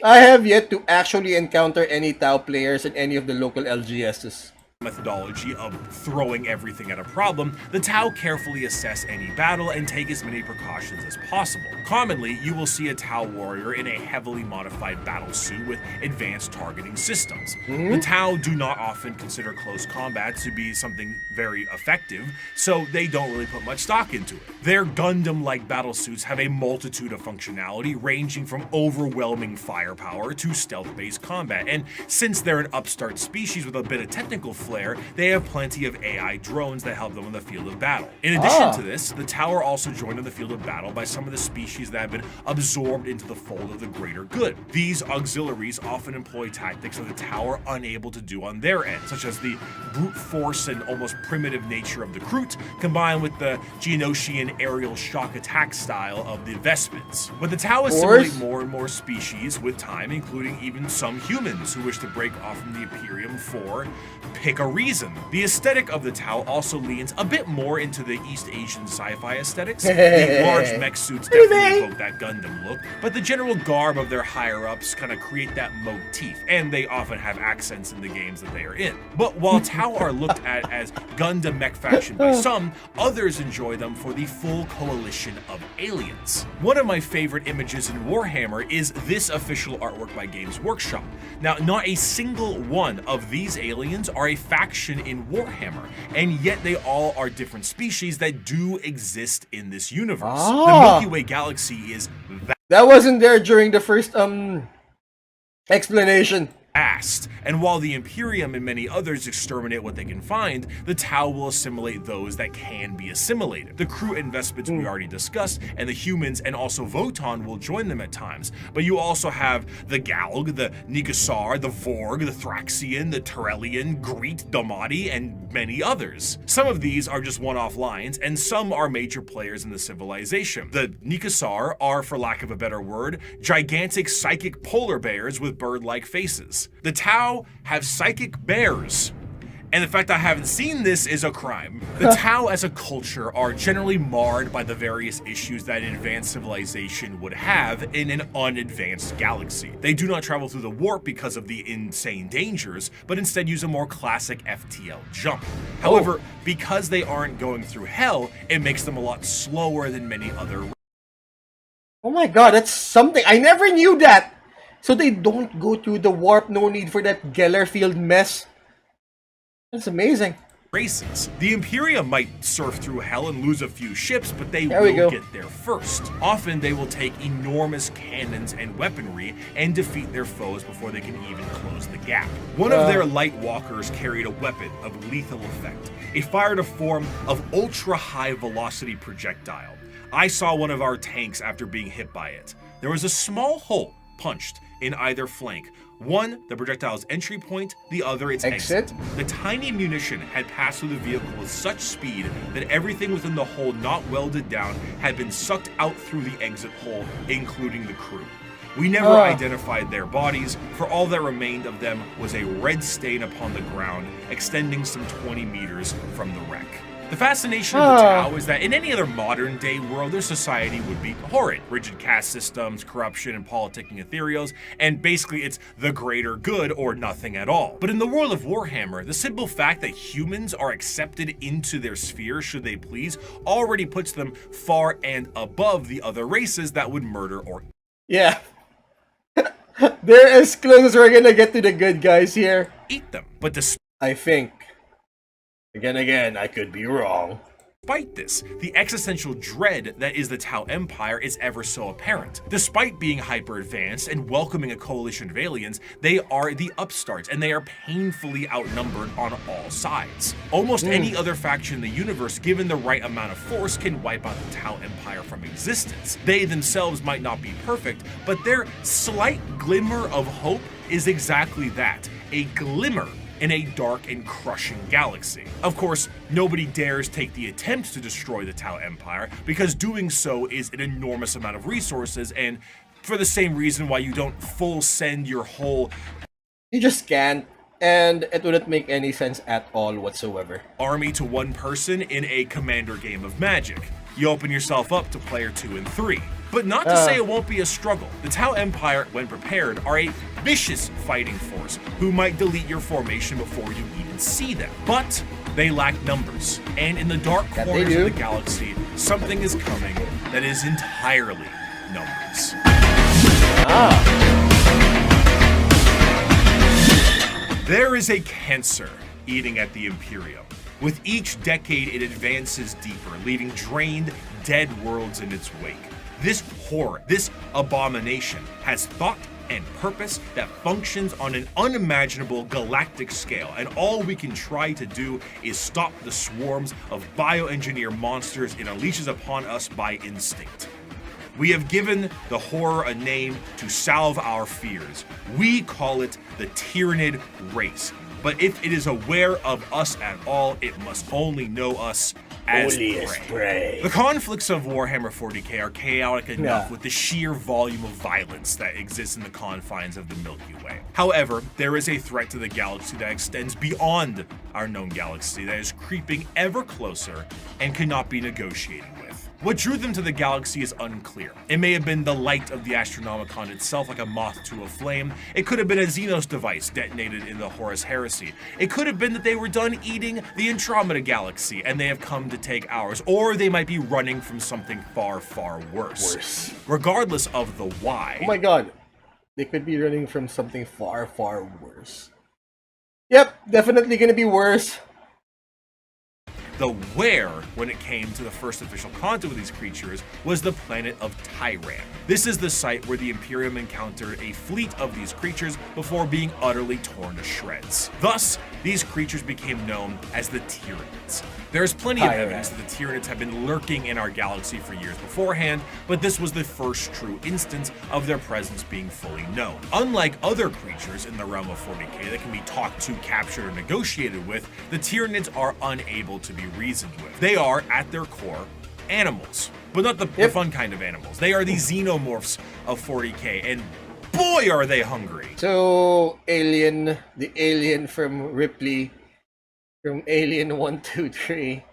I have yet to actually encounter any Tau players in any of the local LGSs. methodology of throwing everything at a problem, the Tau carefully assess any battle and take as many precautions as possible. Commonly, you will see a Tau warrior in a heavily modified battle suit with advanced targeting systems. The Tau do not often consider close combat to be something very effective, so they don't really put much stock into it. Their Gundam-like battle suits have a multitude of functionality, ranging from overwhelming firepower to stealth-based combat, and since they're an upstart species with a bit of technical flair, they have plenty of AI drones that help them in the field of battle. In addition to this, the Tau are also joined in the field of battle by some of the species that have been absorbed into the fold of the greater good. These auxiliaries often employ tactics that the Tau are unable to do on their end, such as the brute force and almost primitive nature of the Kroot, combined with the Geonosian aerial shock attack style of the Vespens. But the Tau assimilate more and more species with time, including even some humans who wish to break off from the Imperium for pick a reason. The aesthetic of the Tau also leans a bit more into the East Asian sci-fi aesthetics. The large mech suits definitely evoke that Gundam look, but the general garb of their higher-ups kind of create that motif, and they often have accents in the games that they are in. But while Tau are looked at as Gundam mech fashion by some, others enjoy them for the full coalition of aliens. One of my favorite images in Warhammer is this official artwork by Games Workshop. Now, not a single one of these aliens are a faction in Warhammer, and yet they all are different species that do exist in this universe. The Milky Way galaxy is That wasn't there during the first explanation. vast, and while the Imperium and many others exterminate what they can find, the Tau will assimilate those that can be assimilated. The Kroot and Vespens we already discussed, and the humans and also Voton will join them at times, but you also have the Galg, the Nigasar, the Vorg, the Thraxian, the Turellian, Greet, Domati, and many others. Some of these are just one-off lines, and some are major players in the civilization. The Nigasar are, for lack of a better word, gigantic psychic polar bears with bird-like faces. The Tau have psychic bears. And the fact I haven't seen this is a crime. The Tau as a culture are generally marred by the various issues that an advanced civilization would have in an unadvanced galaxy. They do not travel through the warp because of the insane dangers, but instead use a more classic FTL jump. However, because they aren't going through hell, it makes them a lot slower than many other. Oh my god, that's something. I never knew that. So they don't go through the warp, no need for that Gellerfield mess. That's amazing. Races. The Imperium might surf through hell and lose a few ships, but they There we will go. get there first. Often they will take enormous cannons and weaponry and defeat their foes before they can even close the gap. One of their light walkers carried a weapon of lethal effect. It fired a form of ultra-high velocity projectile. I saw one of our tanks after being hit by it. There was a small hole punched in either flank. One, the projectile's entry point, the other, its exit. The tiny munition had passed through the vehicle with such speed that everything within the hole not welded down had been sucked out through the exit hole, including the crew. We never identified their bodies, for all that remained of them was a red stain upon the ground, extending some 20 meters from the wreck. The fascination of the Tau is that in any other modern day world, their society would be horrid. Rigid caste systems, corruption, and politicking ethereals, and basically it's the greater good or nothing at all. But in the world of Warhammer, the simple fact that humans are accepted into their sphere should they please already puts them far and above the other races that would murder or Yeah. They're as close as we're gonna get to the good guys here. eat them. But I think. Again, I could be wrong. despite this, the existential dread that is the Tau Empire is ever so apparent. Despite being hyper-advanced and welcoming a coalition of aliens, they are the upstarts, and they are painfully outnumbered on all sides. Almost any other faction in the universe, given the right amount of force, can wipe out the Tau Empire from existence. They themselves might not be perfect, but their slight glimmer of hope is exactly that, a glimmer in a dark and crushing galaxy. Of course, nobody dares take the attempt to destroy the Tau Empire, because doing so is an enormous amount of resources, and for the same reason why you don't full send your whole You just can't, and it wouldn't make any sense at all whatsoever. army to one person in a commander game of Magic. You open yourself up to player 2 and 3. But not to say it won't be a struggle. The Tau Empire, when prepared, are a vicious fighting force who might delete your formation before you even see them. But they lack numbers. And in the dark That they corners do. of the galaxy, something is coming that is entirely numbers. There is a cancer eating at the Imperium. With each decade, it advances deeper, leaving drained, dead worlds in its wake. This horror, this abomination, has thought and purpose that functions on an unimaginable galactic scale, and all we can try to do is stop the swarms of bioengineered monsters it unleashes upon us by instinct. We have given the horror a name to salve our fears. We call it the Tyrannid race. But if it is aware of us at all, it must only know us as prey. The conflicts of Warhammer 40k are chaotic enough with the sheer volume of violence that exists in the confines of the Milky Way. However, there is a threat to the galaxy that extends beyond our known galaxy that is creeping ever closer and cannot be negotiated with. What drew them to the galaxy is unclear. It may have been the light of the Astronomicon itself, like a moth to a flame. It could have been a Xenos device detonated in the Horus Heresy. It could have been that they were done eating the Andromeda galaxy and they have come to take ours. Or they might be running from something far, far worse. Regardless of the why. Oh my god. They could be running from something far, far worse. Yep, definitely gonna be worse. The where, when it came to the first official contact with these creatures, was the planet of Tyran. This is the site where the Imperium encountered a fleet of these creatures before being utterly torn to shreds. Thus, these creatures became known as the Tyranids. There's plenty of evidence that the Tyranids have been lurking in our galaxy for years beforehand, but this was the first true instance of their presence being fully known. Unlike other creatures in the realm of 40k that can be talked to, captured, or negotiated with, the Tyranids are unable to be reasoned with. They are, at their core, animals. But not the fun kind of animals. They are the xenomorphs of 40k, and boy are they hungry! So, the alien from Ripley, from Alien 123,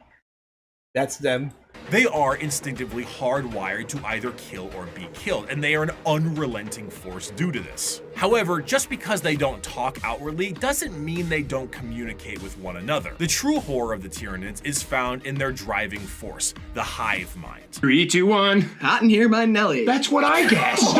that's them. They are instinctively hardwired to either kill or be killed, and they are an unrelenting force due to this. However, just because they don't talk outwardly doesn't mean they don't communicate with one another. The true horror of the Tyranids is found in their driving force, the hive mind. 3, 2, 1. Hot in here by Nelly. That's what I guessed.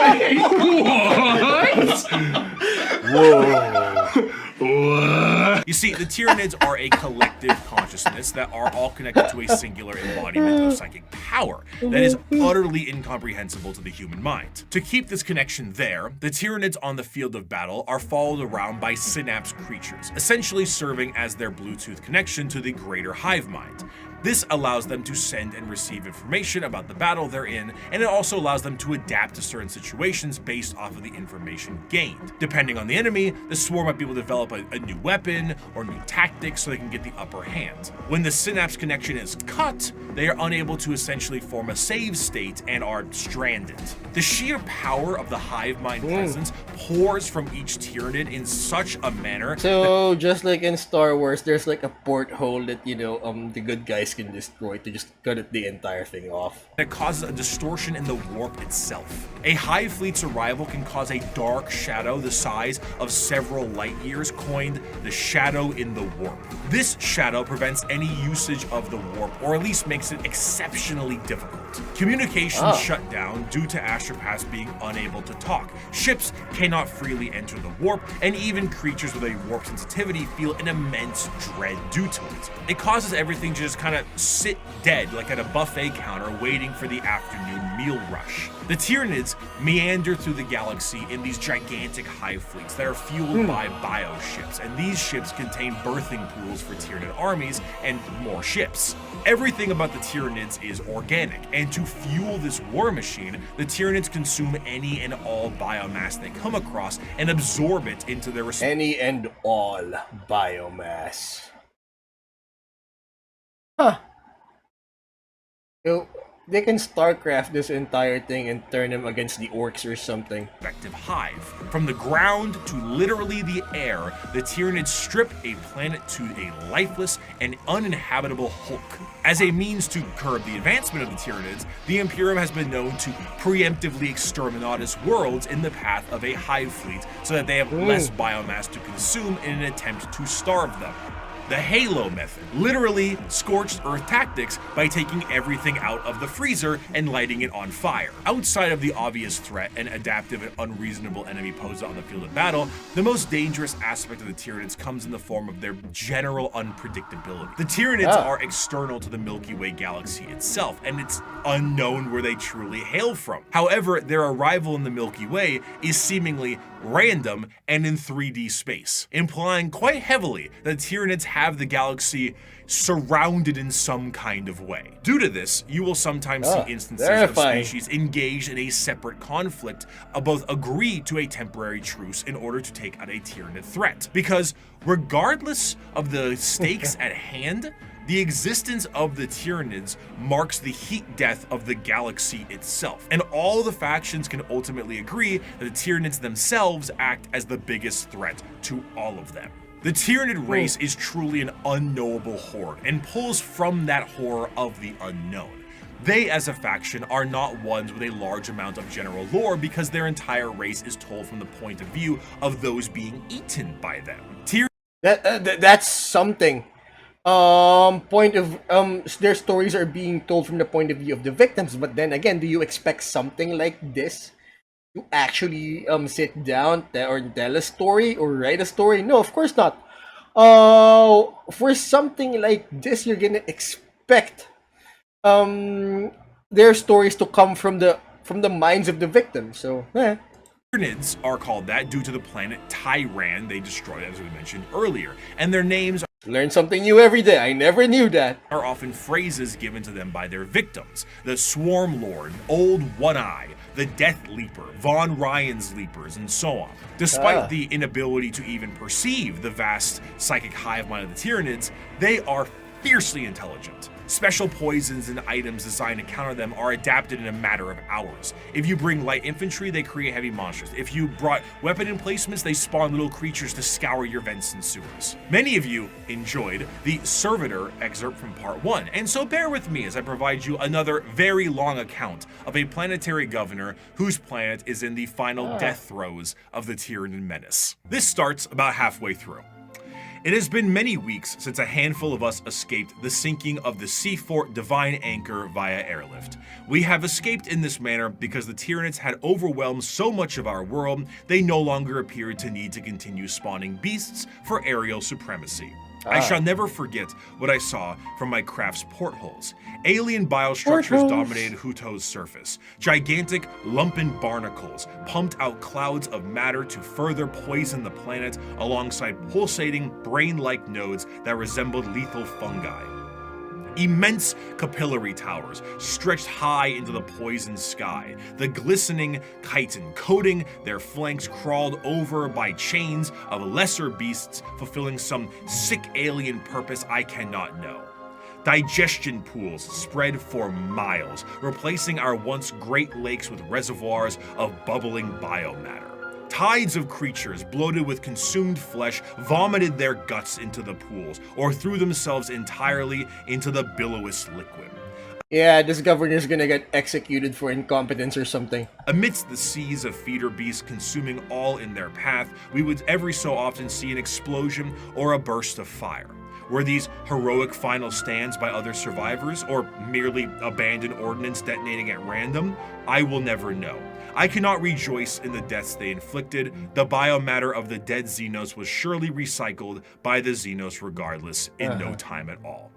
You see, the Tyranids are a collective consciousness that are all connected to a singular embodiment of psychic power that is utterly incomprehensible to the human mind. To keep this connection there, the Tyranids on the field of battle are followed around by synapse creatures, essentially serving as their Bluetooth connection to the greater hive mind. This allows them to send and receive information about the battle they're in, and it also allows them to adapt to certain situations based off of the information gained. Depending on the enemy, the swarm might be able to develop a new weapon or new tactics so they can get the upper hand. When the synapse connection is cut, they are unable to essentially form a save state and are stranded. The sheer power of the hive mind presence pours from each Tyranid in such a manner. So, just like in Star Wars, there's like a porthole that, the good guys eyes can destroy to just cut it the entire thing off. It causes a distortion in the warp itself. A hive fleet's arrival can cause a dark shadow the size of several light years, coined the shadow in the warp. This shadow prevents any usage of the warp, or at least makes it exceptionally difficult. Communications shut down due to astropaths being unable to talk. Ships cannot freely enter the warp, and even creatures with a warp sensitivity feel an immense dread due to it. It causes everything to just kind of sit dead, like at a buffet counter waiting for the afternoon meal rush. The Tyranids meander through the galaxy in these gigantic hive fleets that are fueled by bioships, and these ships contain birthing pools for Tyranid armies and more ships. Everything about the Tyranids is organic, and to fuel this war machine, the Tyranids consume any and all biomass they come across and absorb it into their Any and all biomass. Huh. So, they can StarCraft this entire thing and turn them against the orcs or something. respective hive. From the ground to literally the air, the Tyranids strip a planet to a lifeless and uninhabitable hulk. As a means to curb the advancement of the Tyranids, the Imperium has been known to preemptively exterminatus worlds in the path of a hive fleet so that they have less biomass to consume in an attempt to starve them. The Halo method, literally scorched earth tactics by taking everything out of the freezer and lighting it on fire. Outside of the obvious threat and adaptive and unreasonable enemy posed on the field of battle, the most dangerous aspect of the Tyranids comes in the form of their general unpredictability. The Tyranids are external to the Milky Way galaxy itself, and it's unknown where they truly hail from. However, their arrival in the Milky Way is seemingly random and in 3D space, implying quite heavily that Tyranids have the galaxy surrounded in some kind of way. Due to this, you will sometimes see instances of species engaged in a separate conflict, both agree to a temporary truce in order to take out a Tyranid threat. Because regardless of the stakes at hand, the existence of the Tyranids marks the heat death of the galaxy itself, and all the factions can ultimately agree that the Tyranids themselves act as the biggest threat to all of them. The Tyranid race is truly an unknowable horde, and pulls from that horror of the unknown. They, as a faction, are not ones with a large amount of general lore because their entire race is told from the point of view of those being eaten by them. That's something. Their stories are being told from the point of view of the victims, but then again, do you expect something like this to actually sit down or tell a story or write a story? No, of course not. For something like this, you're gonna expect their stories to come from the minds of the victims. So Tyranids are called that due to the planet Tyran they destroyed, as we mentioned earlier, and their names learn something new every day. I never knew that. Are often phrases given to them by their victims. The Swarm Lord, Old One-Eye, the Death Leaper, Von Ryan's Leapers, and so on. Despite the inability to even perceive the vast psychic hive mind of the Tyranids, they are fiercely intelligent. Special poisons and items designed to counter them are adapted in a matter of hours. If you bring light infantry, they create heavy monsters. If you brought weapon emplacements, they spawn little creatures to scour your vents and sewers. Many of you enjoyed the Servitor excerpt from part 1, and so bear with me as I provide you another very long account of a planetary governor whose planet is in the final death throes of the Tyranid menace. This starts about halfway through. It has been many weeks since a handful of us escaped the sinking of the Seafort Divine Anchor via airlift. We have escaped in this manner because the Tyranids had overwhelmed so much of our world, they no longer appeared to need to continue spawning beasts for aerial supremacy. I shall never forget what I saw from my craft's portholes. Alien biostructures dominated Huto's surface. Gigantic, lumpen barnacles pumped out clouds of matter to further poison the planet alongside pulsating, brain-like nodes that resembled lethal fungi. Immense capillary towers stretched high into the poisoned sky. The glistening chitin coating their flanks crawled over by chains of lesser beasts fulfilling some sick alien purpose I cannot know. Digestion pools spread for miles, replacing our once great lakes with reservoirs of bubbling biomatter. Tides of creatures, bloated with consumed flesh, vomited their guts into the pools, or threw themselves entirely into the billowous liquid. Yeah, this governor's gonna get executed for incompetence or something. Amidst the seas of feeder beasts consuming all in their path, we would every so often see an explosion or a burst of fire. Were these heroic final stands by other survivors, or merely abandoned ordnance detonating at random? I will never know. I cannot rejoice in the deaths they inflicted. The biomatter of the dead Xenos was surely recycled by the Xenos regardless in no time at all.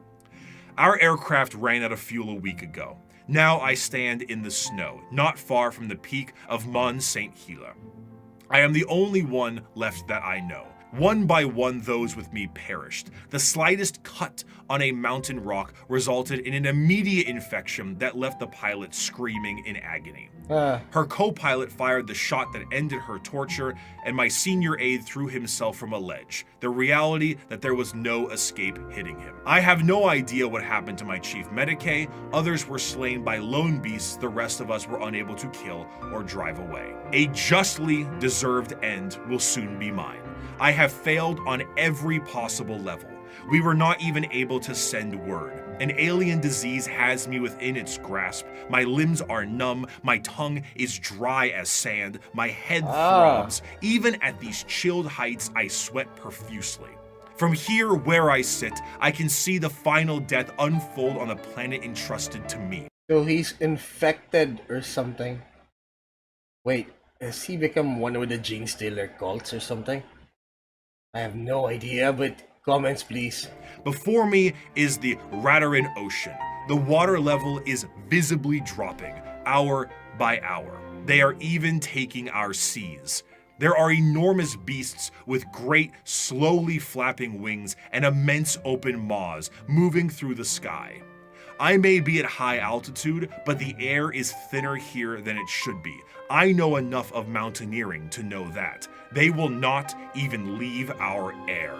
Our aircraft ran out of fuel a week ago. Now I stand in the snow, not far from the peak of Mont Saint Helena. I am the only one left that I know. One by one, those with me perished. The slightest cut on a mountain rock resulted in an immediate infection that left the pilot screaming in agony. Her co-pilot fired the shot that ended her torture, and my senior aide threw himself from a ledge. The reality that there was no escape hitting him. I have no idea what happened to my chief medicae. Others were slain by lone beasts the rest of us were unable to kill or drive away. A justly deserved end will soon be mine. I have failed on every possible level. We were not even able to send word. An alien disease has me within its grasp. My limbs are numb, my tongue is dry as sand, my head throbs. Even at these chilled heights, I sweat profusely. From here where I sit, I can see the final death unfold on the planet entrusted to me. So he's infected or something. Wait, has he become one of the Gene Stealer cults or something? I have no idea, but comments please. Before me is the Radarin Ocean. The water level is visibly dropping, hour by hour. They are even taking our seas. There are enormous beasts with great, slowly flapping wings and immense open maws moving through the sky. I may be at high altitude, but the air is thinner here than it should be. I know enough of mountaineering to know that. They will not even leave our air.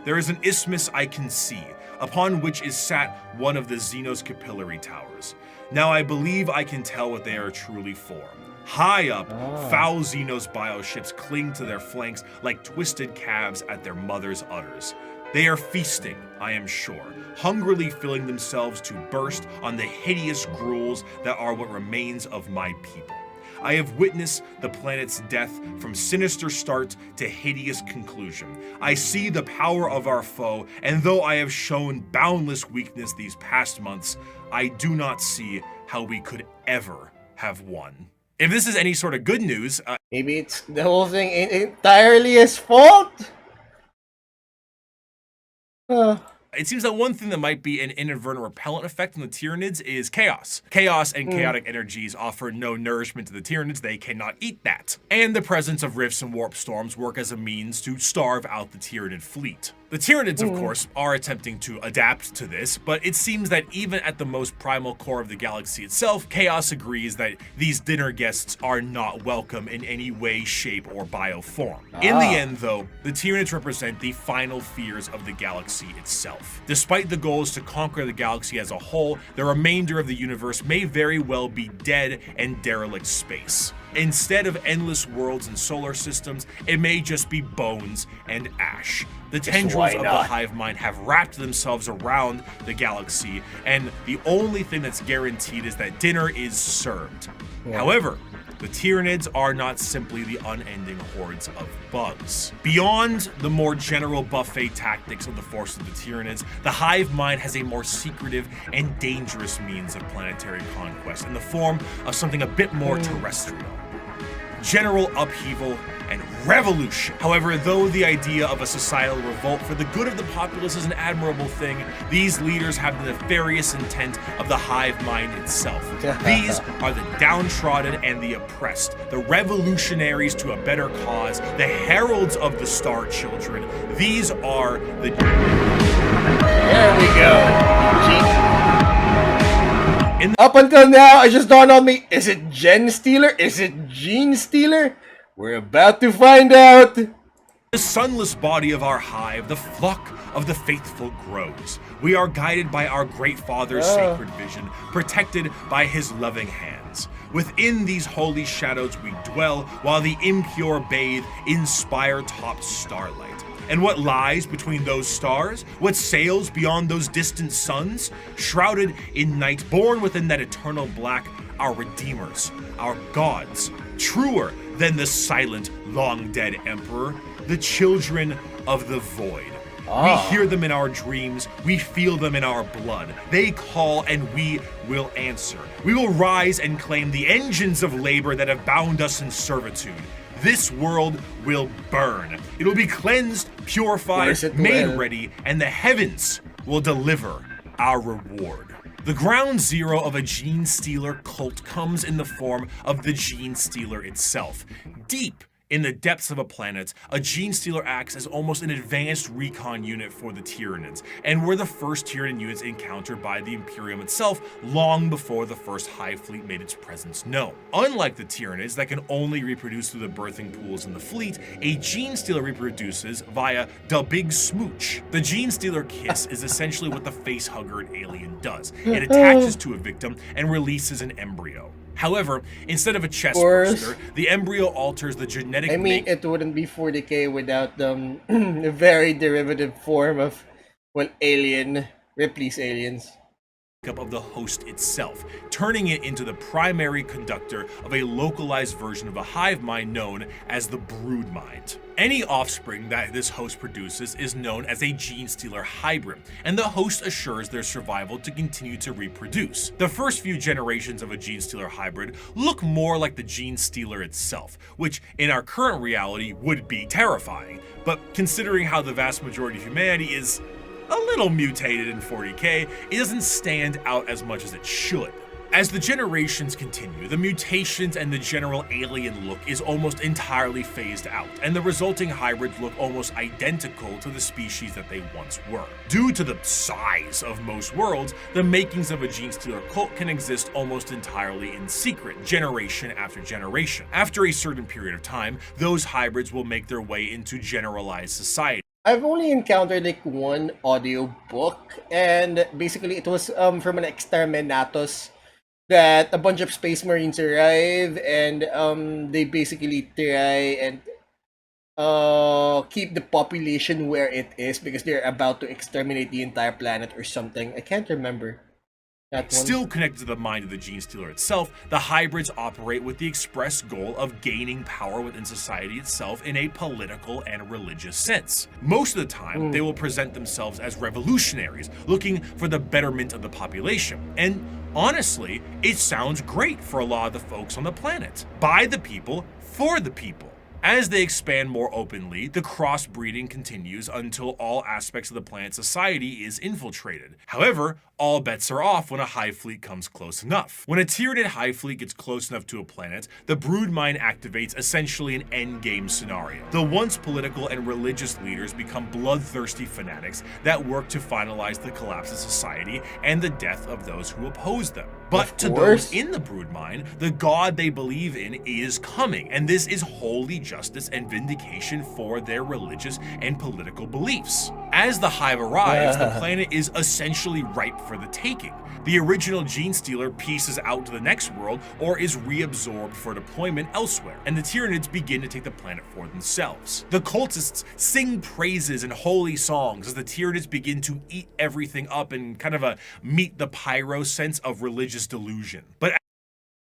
There is an isthmus I can see, upon which is sat one of the Xenos capillary towers. Now I believe I can tell what they are truly for. High up, foul Xenos bioships cling to their flanks like twisted calves at their mother's udders. They are feasting, I am sure, hungrily filling themselves to burst on the hideous gruels that are what remains of my people. I have witnessed the planet's death from sinister start to hideous conclusion. I see the power of our foe, and though I have shown boundless weakness these past months, I do not see how we could ever have won. If this is any sort of good news, Maybe it's the whole thing ain't entirely his fault? it seems that one thing that might be an inadvertent repellent effect on the Tyranids is chaos. Chaos and chaotic energies offer no nourishment to the Tyranids, they cannot eat that. And the presence of rifts and warp storms work as a means to starve out the Tyranid fleet. The Tyranids, of course, are attempting to adapt to this, but it seems that even at the most primal core of the galaxy itself, Chaos agrees that these dinner guests are not welcome in any way, shape, or bioform. In the end, though, the Tyranids represent the final fears of the galaxy itself. Despite the goals to conquer the galaxy as a whole, the remainder of the universe may very well be dead and derelict space. Instead of endless worlds and solar systems, it may just be bones and ash. The tendrils of the hive mind have wrapped themselves around the galaxy, and the only thing that's guaranteed is that dinner is served. However, the Tyranids are not simply the unending hordes of bugs. Beyond the more general buffet tactics of the force of the Tyranids, the hive mind has a more secretive and dangerous means of planetary conquest in the form of something a bit more terrestrial. General upheaval and revolution. However, though the idea of a societal revolt for the good of the populace is an admirable thing, these leaders have the nefarious intent of the hive mind itself. These are the downtrodden and the oppressed, the revolutionaries to a better cause, the heralds of the Star Children. These are the... There we go. Up until now, it just dawned on me, is it Gen Stealer? Is it Gene Stealer? We're about to find out. The sunless body of our hive, the flock of the faithful grows. We are guided by our great Father's sacred vision, protected by his loving hands. Within these holy shadows we dwell, while the impure bathe in spire-topped starlight. And what lies between those stars? What sails beyond those distant suns? Shrouded in night, born within that eternal black, our redeemers, our gods, truer than the silent, long-dead emperor, the children of the void. We hear them in our dreams, we feel them in our blood. They call and we will answer. We will rise and claim the engines of labor that have bound us in servitude. This world will burn. It will be cleansed, purified, made ready, and the heavens will deliver our reward. The ground zero of a gene stealer cult comes in the form of the gene stealer itself. Deep in the depths of a planet, a gene stealer acts as almost an advanced recon unit for the Tyranids, and were the first Tyranid units encountered by the Imperium itself long before the first Hive fleet made its presence known. Unlike the Tyranids that can only reproduce through the birthing pools in the fleet, a gene stealer reproduces via the Big Smooch. The gene stealer kiss is essentially what the facehugger alien does. It attaches to a victim and releases an embryo. However, instead of a chest burster, the embryo alters the genetic it wouldn't be 40k without the very derivative form of, well, Ripley's aliens. Of the host itself, turning it into the primary conductor of a localized version of a hive mind known as the brood mind. Any offspring that this host produces is known as a gene stealer hybrid, and the host assures their survival to continue to reproduce. The first few generations of a gene stealer hybrid look more like the gene stealer itself, which in our current reality would be terrifying, but considering how the vast majority of humanity is a little mutated in 40k, it doesn't stand out as much as it should. As the generations continue, the mutations and the general alien look is almost entirely phased out, and the resulting hybrids look almost identical to the species that they once were. Due to the size of most worlds, the makings of a gene stealer cult can exist almost entirely in secret, generation after generation. After a certain period of time, those hybrids will make their way into generalized society. I've only encountered like one audio book, and basically it was from an exterminatus that a bunch of space marines arrive, and they basically try and keep the population where it is because they're about to exterminate the entire planet or something. I can't remember. Still connected to the mind of the gene stealer itself, the hybrids operate with the express goal of gaining power within society itself in a political and religious sense. Most of the time, they will present themselves as revolutionaries, looking for the betterment of the population. And honestly, it sounds great for a lot of the folks on the planet. By the people, for the people. As they expand more openly, the crossbreeding continues until all aspects of the planet's society is infiltrated. However, all bets are off when a hive fleet comes close enough. When a Tyranid hive fleet gets close enough to a planet, the brood mind activates essentially an endgame scenario. The once political and religious leaders become bloodthirsty fanatics that work to finalize the collapse of society and the death of those who oppose them. But to those in the brood mind, the god they believe in is coming, and this is holy justice and vindication for their religious and political beliefs. As the hive arrives, the planet is essentially ripe for the taking. The original gene stealer pieces out to the next world or is reabsorbed for deployment elsewhere, and the Tyranids begin to take the planet for themselves. The cultists sing praises and holy songs as the Tyranids begin to eat everything up in kind of a meet the pyro sense of religious delusion. But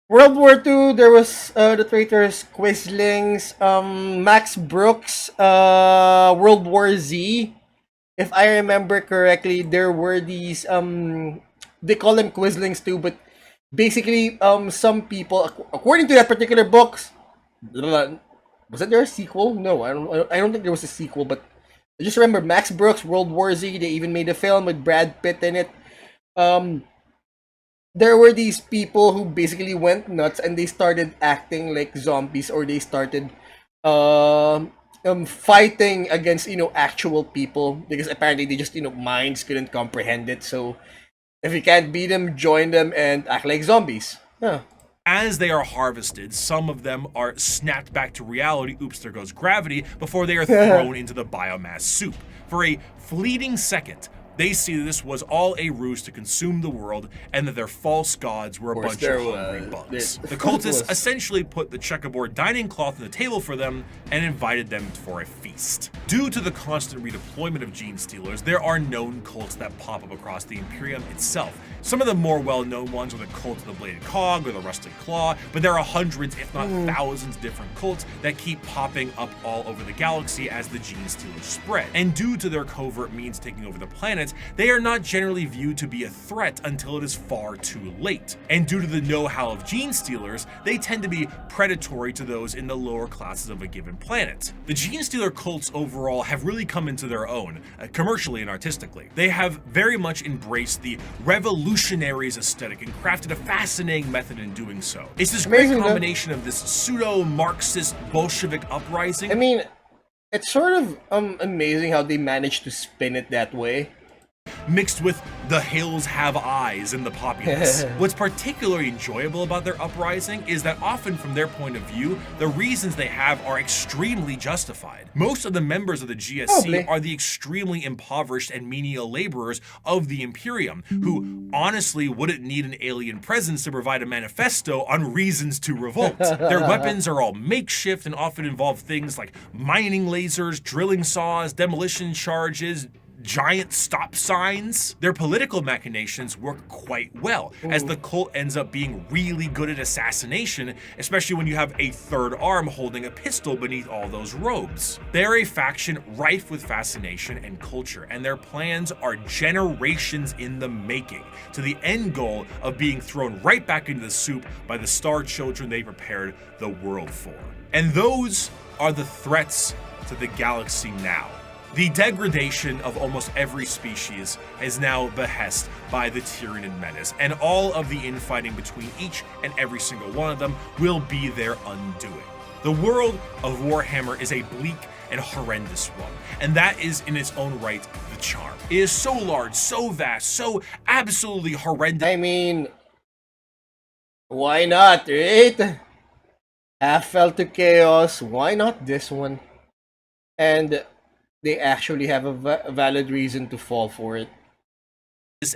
World War II, there was the traitors, Quislings, Max Brooks, World War Z. If I remember correctly, there were these they call them Quislings too, but basically some people, according to that particular book, wasn't there a sequel? No, I don't think there was a sequel, but I just remember Max Brooks, World War Z. They even made a film with Brad Pitt in it. There were these people who basically went nuts and they started acting like zombies, or they started fighting against, actual people, because apparently they just, minds couldn't comprehend it. So if you can't beat them, join them and act like zombies. Yeah. As they are harvested, some of them are snapped back to reality, oops, there goes gravity, before they are thrown into the biomass soup. For a fleeting second, they see that this was all a ruse to consume the world and that their false gods were a bunch of hungry bugs. The cultists essentially put the checkerboard dining cloth on the table for them and invited them for a feast. Due to the constant redeployment of gene stealers, there are known cults that pop up across the Imperium itself. Some of the more well-known ones are the cult of the Bladed Cog or the Rusted Claw, but there are hundreds, if not thousands, of different cults that keep popping up all over the galaxy as the gene stealers spread. And due to their covert means taking over the planet, they are not generally viewed to be a threat until it is far too late. And due to the know-how of gene stealers, they tend to be predatory to those in the lower classes of a given planet. The gene stealer cults overall have really come into their own, commercially and artistically. They have very much embraced the revolutionaries aesthetic and crafted a fascinating method in doing so. It's this great combination of this pseudo-Marxist Bolshevik uprising. I mean, it's sort of amazing how they managed to spin it that way. Mixed with the hills have eyes in the populace. What's particularly enjoyable about their uprising is that often from their point of view, the reasons they have are extremely justified. Most of the members of the GSC are the extremely impoverished and menial laborers of the Imperium, who honestly wouldn't need an alien presence to provide a manifesto on reasons to revolt. Their weapons are all makeshift and often involve things like mining lasers, drilling saws, demolition charges, giant stop signs. Their political machinations work quite well, as the cult ends up being really good at assassination, especially when you have a third arm holding a pistol beneath all those robes. They're a faction rife with fascination and culture, and their plans are generations in the making, to the end goal of being thrown right back into the soup by the star children they prepared the world for. And those are the threats to the galaxy now. The degradation of almost every species is now behest by the Tyranid menace, and all of the infighting between each and every single one of them will be their undoing. The world of Warhammer is a bleak and horrendous one, and that is in its own right the charm. It is so large, so vast, so absolutely horrendous. I mean, why not, right? Half fell to chaos, why not this one? And they actually have a valid reason to fall for it.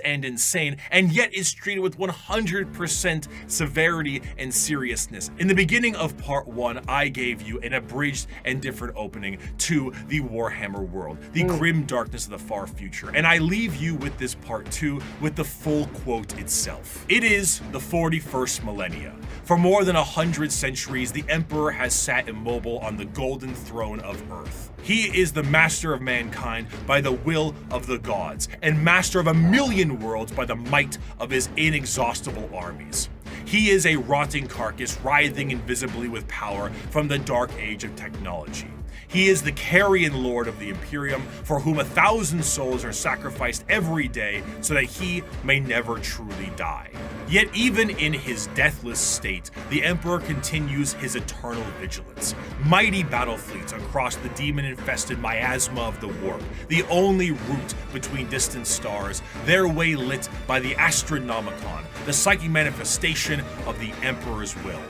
And insane, and yet is treated with 100% severity and seriousness. In the beginning of part 1, I gave you an abridged and different opening to the Warhammer world, the grim darkness of the far future, and I leave you with this part 2 with the full quote itself. It is the 41st millennia. For more than 100 centuries, the Emperor has sat immobile on the golden throne of Earth. He is the master of mankind by the will of the gods, and master of a million worlds by the might of his inexhaustible armies. He is a rotting carcass writhing invisibly with power from the dark age of technology. He is the carrion lord of the Imperium, for whom 1,000 souls are sacrificed every day so that he may never truly die. Yet even in his deathless state, the Emperor continues his eternal vigilance. Mighty battle fleets across the demon-infested miasma of the warp, the only route between distant stars, their way lit by the Astronomicon, the psychic manifestation of the Emperor's will.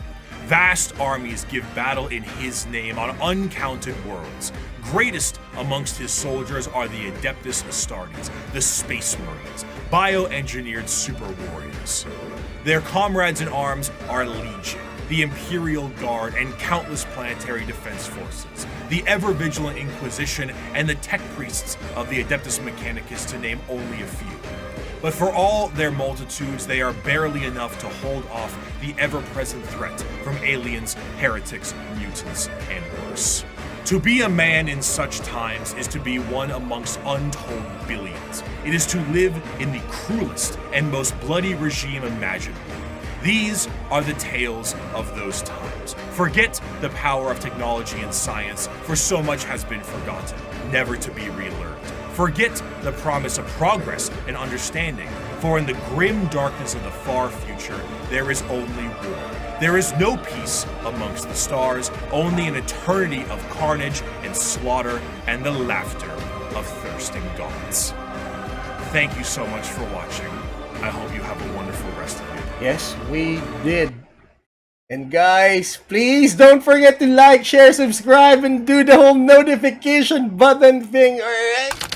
Vast armies give battle in his name on uncounted worlds. Greatest amongst his soldiers are the Adeptas Astartes, the Space Marines, bioengineered super warriors. Their comrades in arms are Legion, the Imperial Guard, and countless planetary defense forces, the ever-vigilant Inquisition, and the tech priests of the Adeptus Mechanicus, to name only a few. But for all their multitudes, they are barely enough to hold off the ever-present threat from aliens, heretics, mutants, and worse. To be a man in such times is to be one amongst untold billions. It is to live in the cruelest and most bloody regime imaginable. These are the tales of those times. Forget the power of technology and science, for so much has been forgotten, never to be relearned. Forget the promise of progress and understanding, for in the grim darkness of the far future, there is only war. There is no peace amongst the stars, only an eternity of carnage and slaughter and the laughter of thirsting gods. Thank you so much for watching. I hope you have a wonderful rest of your day. Yes, we did. And guys, please don't forget to like, share, subscribe, and do the whole notification button thing, alright?